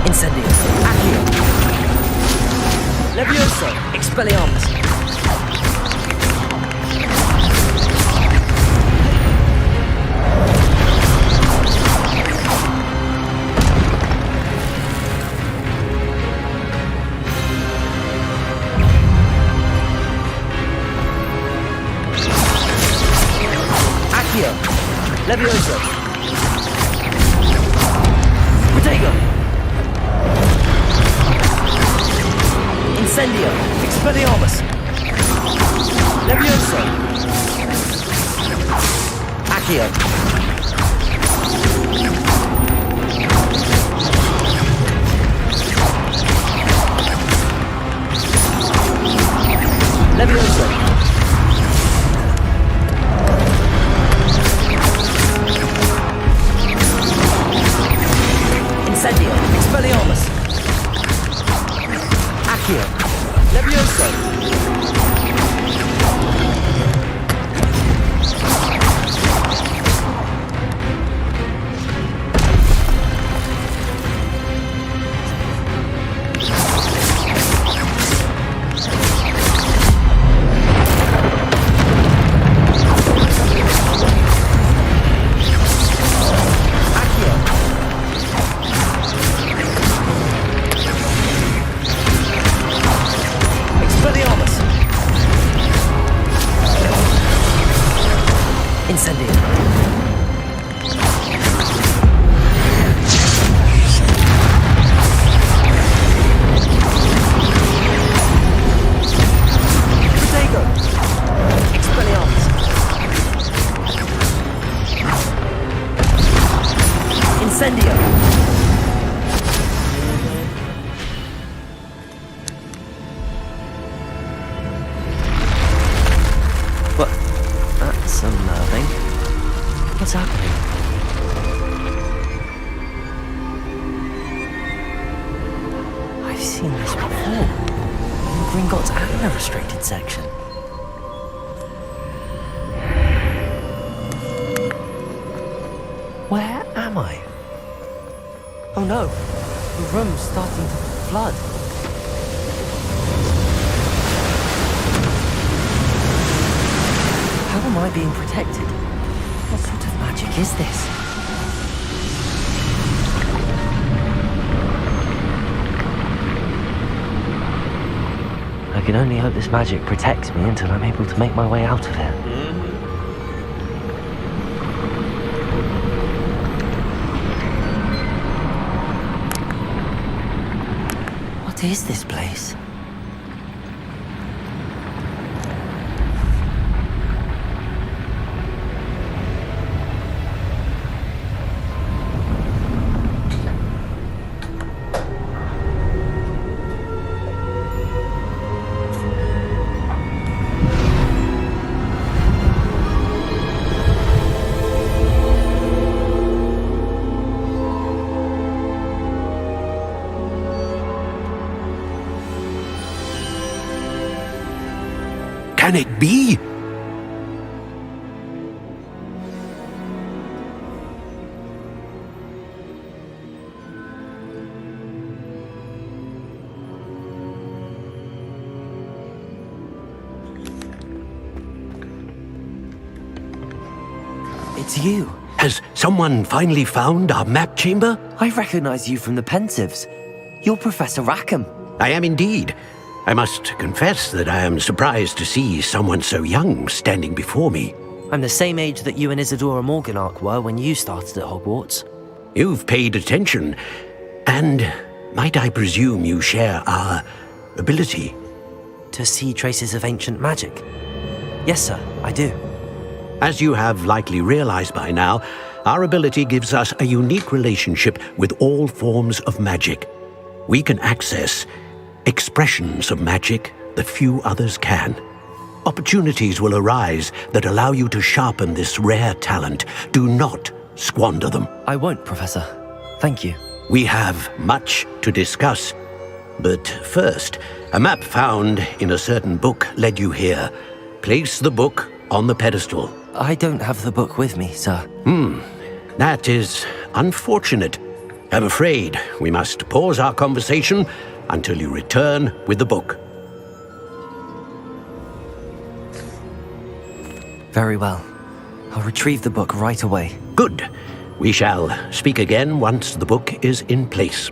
Incendio! Accio! Levioso! Expelliarmus! Accio! Levioso! Protego! Incendio! Expelliarmus! Levioso! Accio! Levioso! Incendio! Expelliarmus! Accio! Levioso! seen this before. In Gringotts and the restricted section. Where am I? Oh no, the room's starting to flood. How am I being protected? What sort of magic is this? I can only hope this magic protects me until I'm able to make my way out of here. What is this place? Can it be? It's you. Has someone finally found our map chamber? I recognize you from the Pensives. You're Professor Rackham. I am indeed. I must confess that I am surprised to see someone so young standing before me. I'm the same age that you and Isadora Morganach were when you started at Hogwarts. You've paid attention, and might I presume you share our ability? To see traces of ancient magic? Yes, sir, I do. As you have likely realized by now, our ability gives us a unique relationship with all forms of magic. We can access expressions of magic that few others can. Opportunities will arise that allow you to sharpen this rare talent. Do not squander them. I won't, Professor. Thank you. We have much to discuss. But first, a map found in a certain book led you here. Place the book on the pedestal. I don't have the book with me, sir. That is unfortunate. I'm afraid we must pause our conversation until you return with the book. Very well. I'll retrieve the book right away. Good. We shall speak again once the book is in place.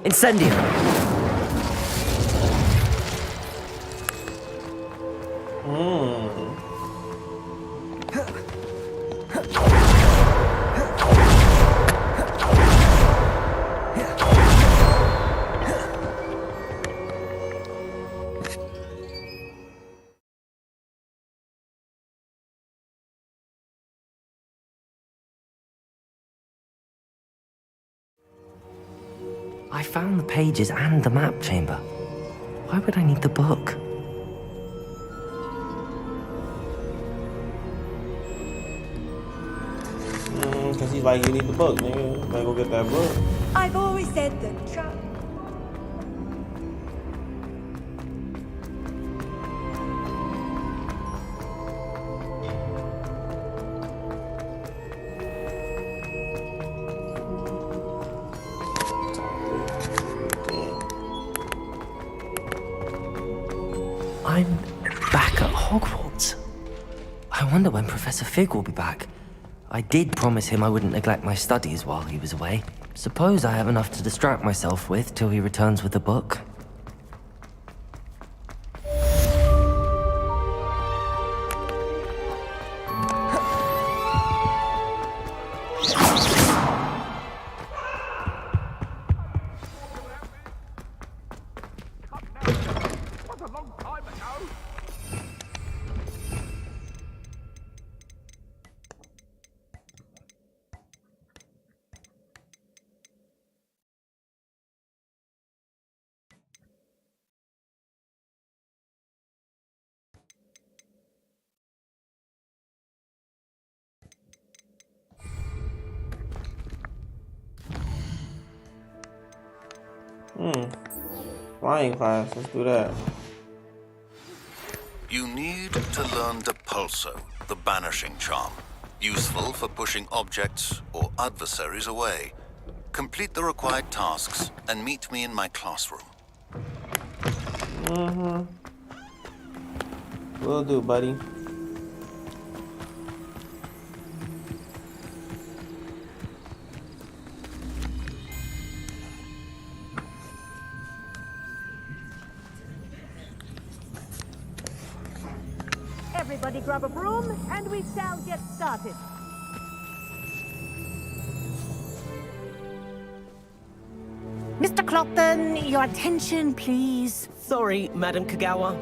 Incendio! I found the pages and the map chamber. Why would I need the book? Because he's like, you need the book, nigga. Better go get that book. I've always said that I'm back at Hogwarts. I wonder when Professor Fig will be back. I did promise him I wouldn't neglect my studies while he was away. Suppose I have enough to distract myself with till he returns with the book. Flying class, let's do that. You need to learn Depulso, the banishing charm. Useful for pushing objects or adversaries away. Complete the required tasks and meet me in my classroom. Will do, buddy. Everybody grab a broom, and we shall get started. Mr. Clopton, your attention, please. Sorry, Madam Kagawa.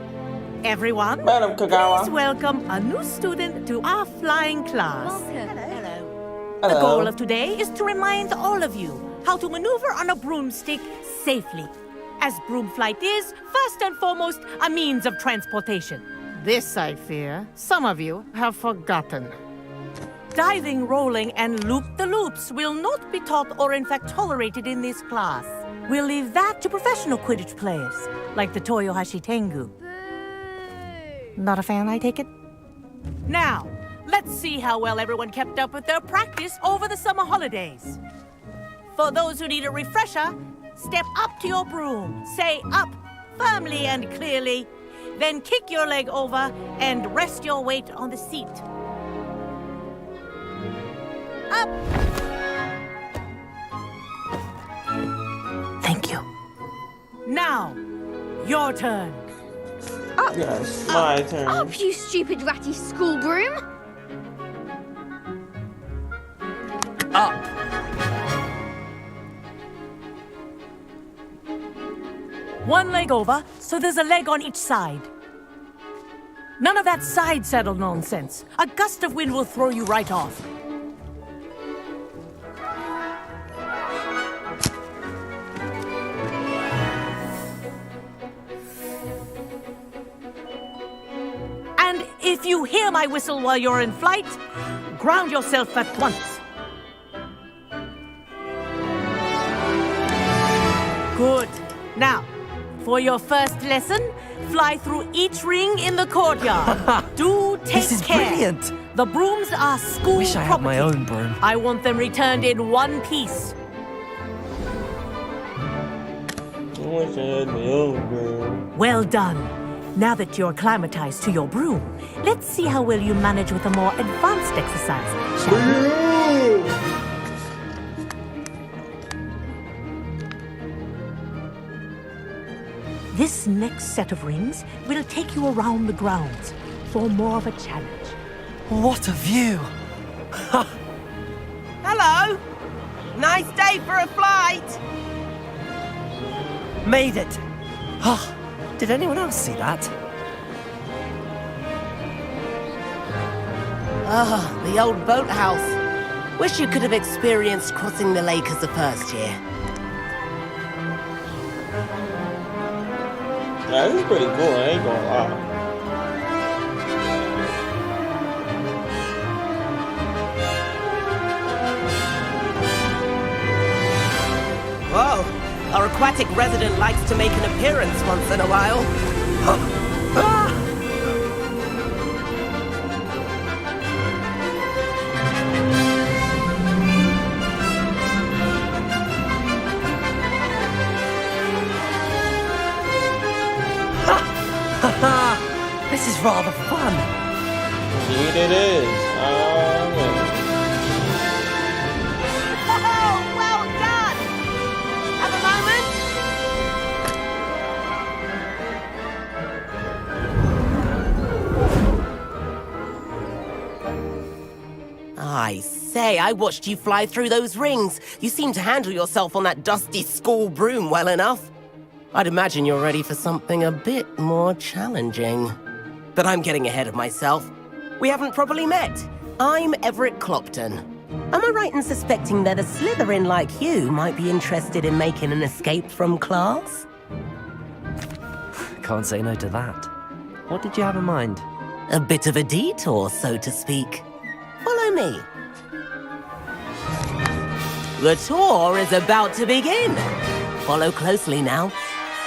Everyone, Madam Kagawa. please welcome a new student to our flying class. Hello. The goal of today is to remind all of you how to maneuver on a broomstick safely, as broom flight is, first and foremost, a means of transportation. This, I fear, some of you have forgotten. Diving, rolling, and loop-the-loops will not be taught or in fact tolerated in this class. We'll leave that to professional Quidditch players, like the Toyohashi Tengu. Not a fan, I take it? Now, let's see how well everyone kept up with their practice over the summer holidays. For those who need a refresher, step up to your broom, say up firmly and clearly, then kick your leg over and rest your weight on the seat. Up! Thank you. Now, your turn. Up! Yes, my turn. Up, you stupid ratty school broom! Up! One leg over, so there's a leg on each side. None of that side saddle nonsense. A gust of wind will throw you right off. And if you hear my whistle while you're in flight, ground yourself at once. Good. Now, For your first lesson, fly through each ring in the courtyard. Do take This is care. brilliant. The brooms are school Wish I had property. my own broom. I want them returned in one piece. I wish I had my own broom. Well done. Now that you're acclimatized to your broom, let's see how well you manage with a more advanced exercise, shall we? This next set of rings will take you around the grounds for more of a challenge. What a view! Hello! Nice day for a flight! Made it! Oh, did anyone else see that? Ah, the old boathouse. Wish you could have experienced crossing the lake as a first year. Yeah, this is pretty cool, I ain't gonna lie. Whoa, our aquatic resident likes to make an appearance once in a while. This is rather fun. Indeed it is. Oh, well done! Have a moment? I say, I watched you fly through those rings. You seem to handle yourself on that dusty school broom well enough. I'd imagine you're ready for something a bit more challenging. But I'm getting ahead of myself. We haven't properly met. I'm Everett Clopton. Am I right in suspecting that a Slytherin like you might be interested in making an escape from class? Can't say no to that. What did you have in mind? A bit of a detour, so to speak. Follow me. The tour is about to begin. Follow closely now.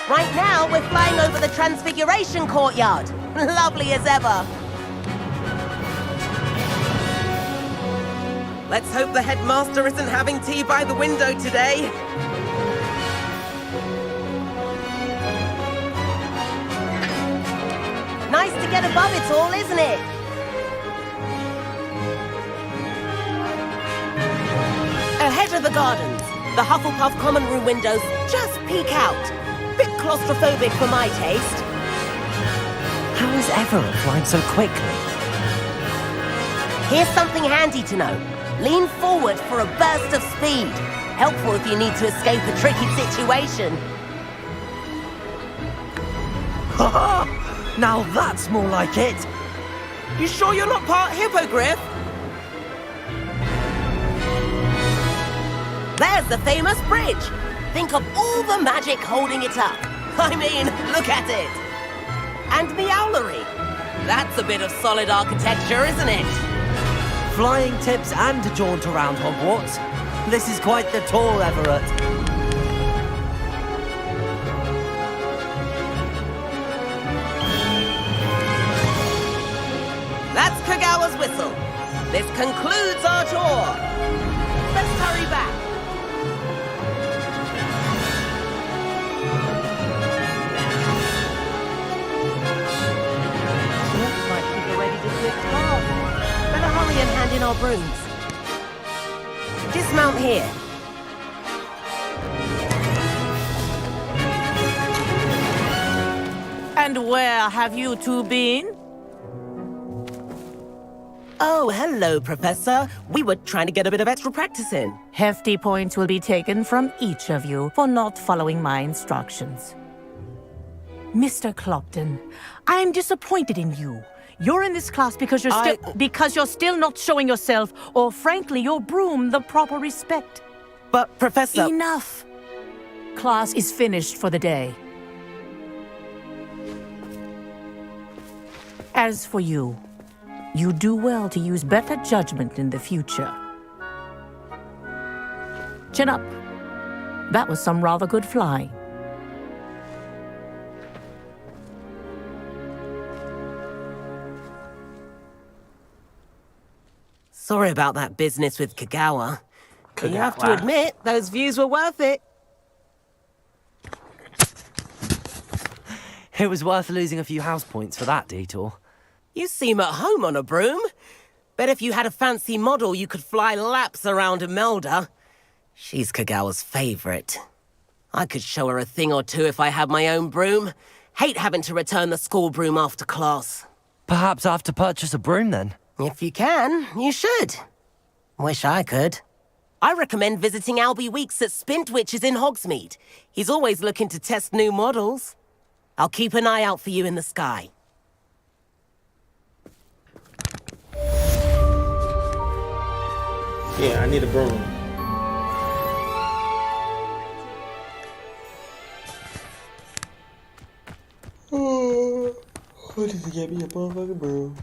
Right now, we're flying over the Transfiguration Courtyard. Lovely as ever. Let's hope the headmaster isn't having tea by the window today. Nice to get above it all, isn't it? Ahead of the gardens, the Hufflepuff common room windows just peek out. Bit claustrophobic for my taste. How is Everett flying so quickly? Here's something handy to know. Lean forward for a burst of speed. Helpful if you need to escape a tricky situation. Now that's more like it. You sure you're not part hippogriff? There's the famous bridge. Think of all the magic holding it up. I mean, look at it. And the owlery. That's a bit of solid architecture, isn't it? Flying tips and a jaunt around Hogwarts. This is quite the tour, Everett. That's Kagawa's whistle. This concludes our tour. Let's hurry back. Looks like people are ready to switch cars. Better hurry and hand in our brooms. Dismount here. And where have you two been? Oh, hello, Professor. We were trying to get a bit of extra practice in. Hefty points will be taken from each of you for not following my instructions. Mr. Clopton, I'm disappointed in you. You're in this class because you're still not showing yourself, or frankly, your broom the proper respect. But, Professor... Enough! Class is finished for the day. As for you, you do well to use better judgment in the future. Chin up. That was some rather good flying. Sorry about that business with Kagawa. But you have to Kagawa. admit, those views were worth it. It was worth losing a few house points for that detour. You seem at home on a broom. Bet if you had a fancy model, you could fly laps around Imelda. She's Kagawa's favorite. I could show her a thing or two if I had my own broom. Hate having to return the school broom after class. Perhaps I have to purchase a broom then? If you can, you should. Wish I could. I recommend visiting Albie Weeks at Spintwitches in Hogsmeade. He's always looking to test new models. I'll keep an eye out for you in the sky. Yeah, I need a broom. Oh, I need to get me a motherfucking broom.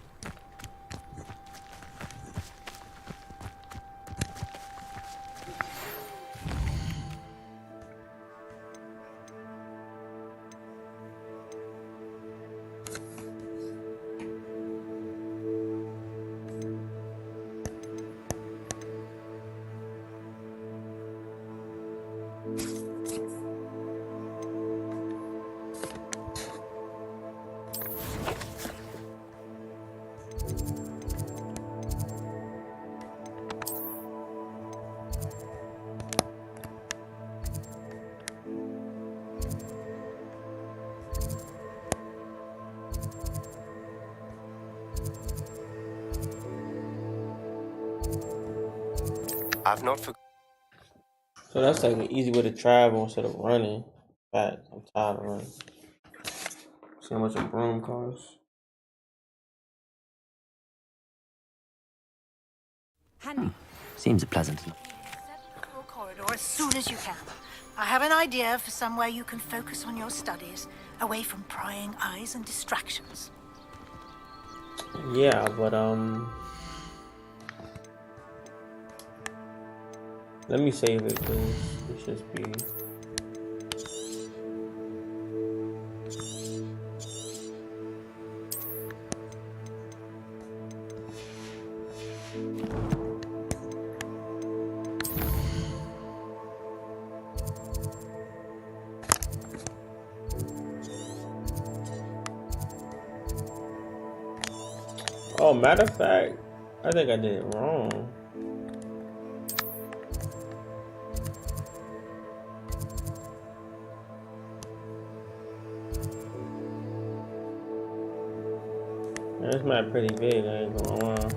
I've not forgotten. So that's like an easy way to travel instead of running. Fact, I'm tired of running. See how much a broom costs. Seems a pleasant. Corridor as soon as you can. I have an idea for somewhere you can focus on your studies, away from prying eyes and distractions. Yeah, but let me save it because it should be. Oh, matter of fact, I think I did it wrong. This map pretty big, I ain't gonna lie.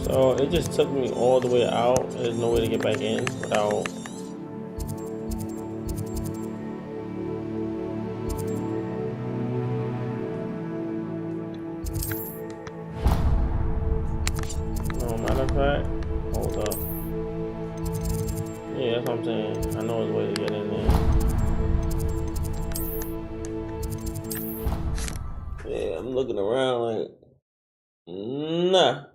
So it just took me all the way out. There's no way to get back in without. No, matter of fact, hold up. Yeah, that's what I'm saying. I know there's a way to get in there. Yeah, I'm looking around like, nah.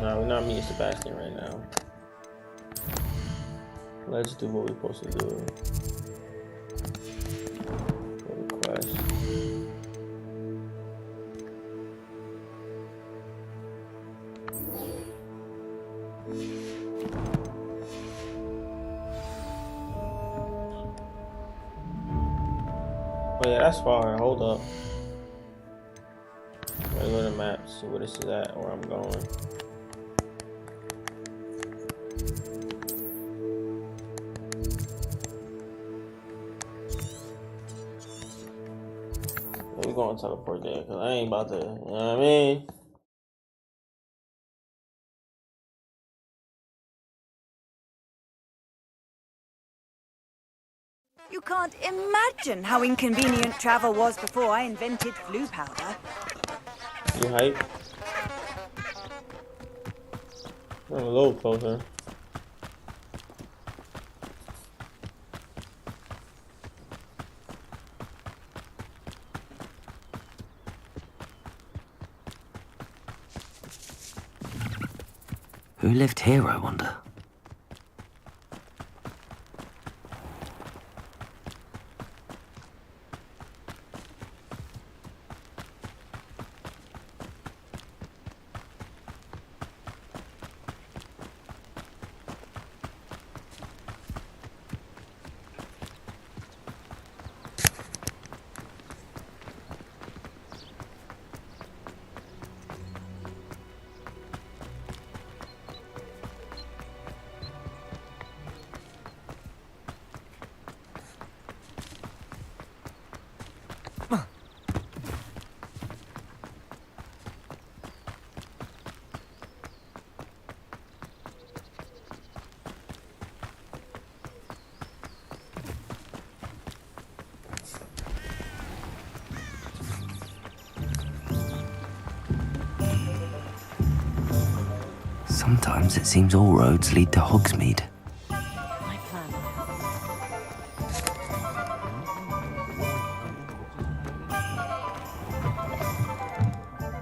Nah, we're not meeting Sebastian right now. Let's do what we're supposed to do. Request. Oh yeah, that's far. Hold up. Let's go to the map, see where this is at, where I'm going. We're going to teleport there, because I ain't about to, you know what I mean? You can't imagine how inconvenient travel was before I invented flu powder. You hype? I'm a little closer. Who lived here, I wonder? Sometimes it seems all roads lead to Hogsmeade.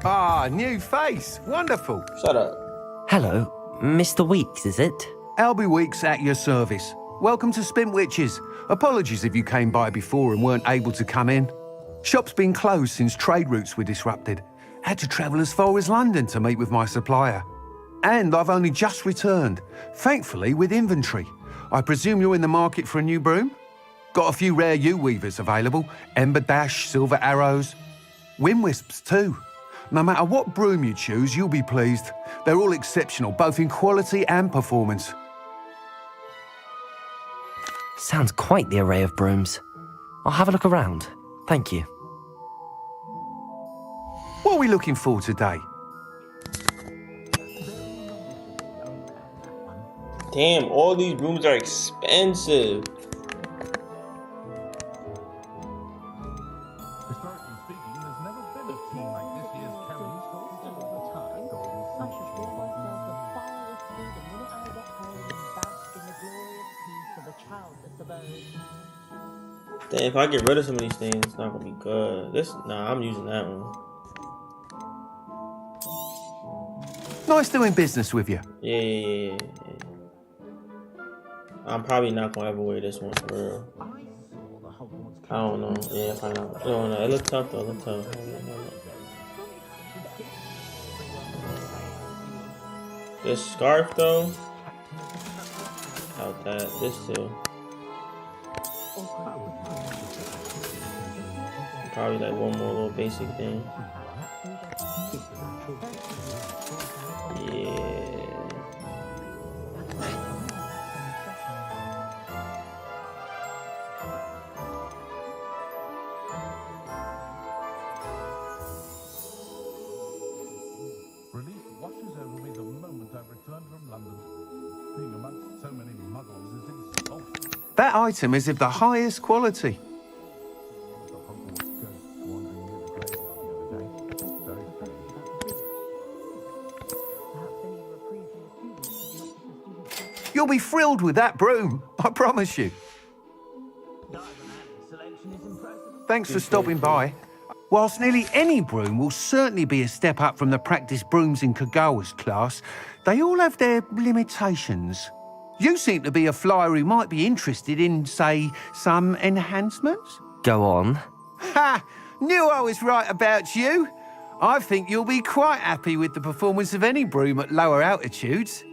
Ah, new face. Wonderful. Shut up. Hello, Mr. Weeks, is it? Albie Weeks at your service. Welcome to Spintwitches. Apologies if you came by before and weren't able to come in. Shop's been closed since trade routes were disrupted. Had to travel as far as London to meet with my supplier. And I've only just returned, thankfully with inventory. I presume you're in the market for a new broom? Got a few rare yew-weavers available, Ember Dash, Silver Arrows, Wind Wisps too. No matter what broom you choose, you'll be pleased. They're all exceptional, both in quality and performance. Sounds quite the array of brooms. I'll have a look around. Thank you. What are we looking for today? Damn, all these brooms are expensive. Damn, if I get rid of some of these things, it's not gonna be good. Nah, I'm using that one. Nice doing business with you. Yeah. I'm probably not gonna ever wear this one for real. I don't know. Yeah, probably not. No, it looks tough though. It looks tough. This scarf though. Out that. This too. Probably like one more little basic thing. Yeah. Relief washes over me the moment I've returned from London. Being amongst so many muggles is exhausting. That item is of the highest quality. You'll be thrilled with that broom, I promise you. Thanks for stopping by. Whilst nearly any broom will certainly be a step up from the practice brooms in Kagawa's class, they all have their limitations. You seem to be a flyer who might be interested in, say, some enhancements? Go on. Ha! Knew I was right about you. I think you'll be quite happy with the performance of any broom at lower altitudes.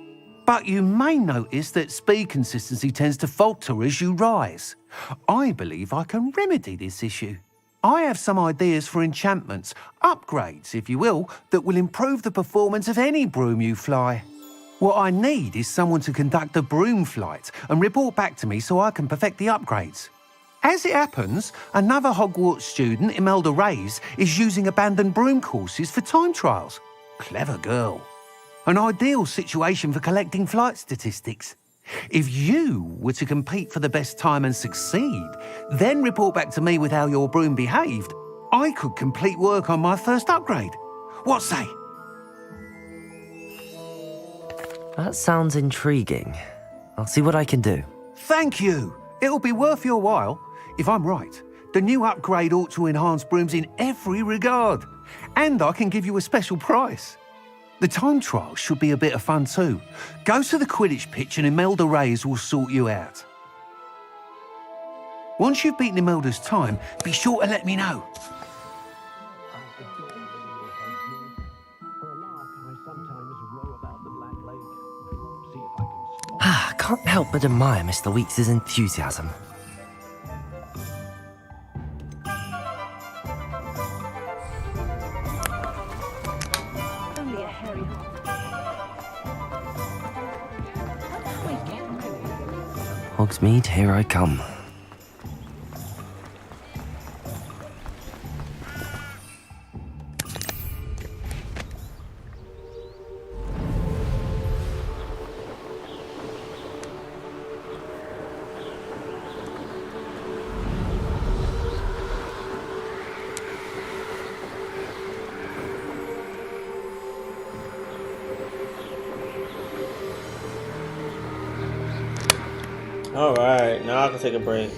But you may notice that speed consistency tends to falter as you rise. I believe I can remedy this issue. I have some ideas for enchantments, upgrades, if you will, that will improve the performance of any broom you fly. What I need is someone to conduct a broom flight and report back to me so I can perfect the upgrades. As it happens, another Hogwarts student, Imelda Reyes, is using abandoned broom courses for time trials. Clever girl. An ideal situation for collecting flight statistics. If you were to compete for the best time and succeed, then report back to me with how your broom behaved, I could complete work on my first upgrade. What say? That sounds intriguing. I'll see what I can do. Thank you. It'll be worth your while. If I'm right, the new upgrade ought to enhance brooms in every regard. And I can give you a special price. The time trial should be a bit of fun too. Go to the Quidditch pitch and Imelda Reyes will sort you out. Once you've beaten Imelda's time, be sure to let me know. Can't help but admire Mr. Weeks' enthusiasm. Only a hairy Hogsmeade, here I come. Alright, now I can take a break.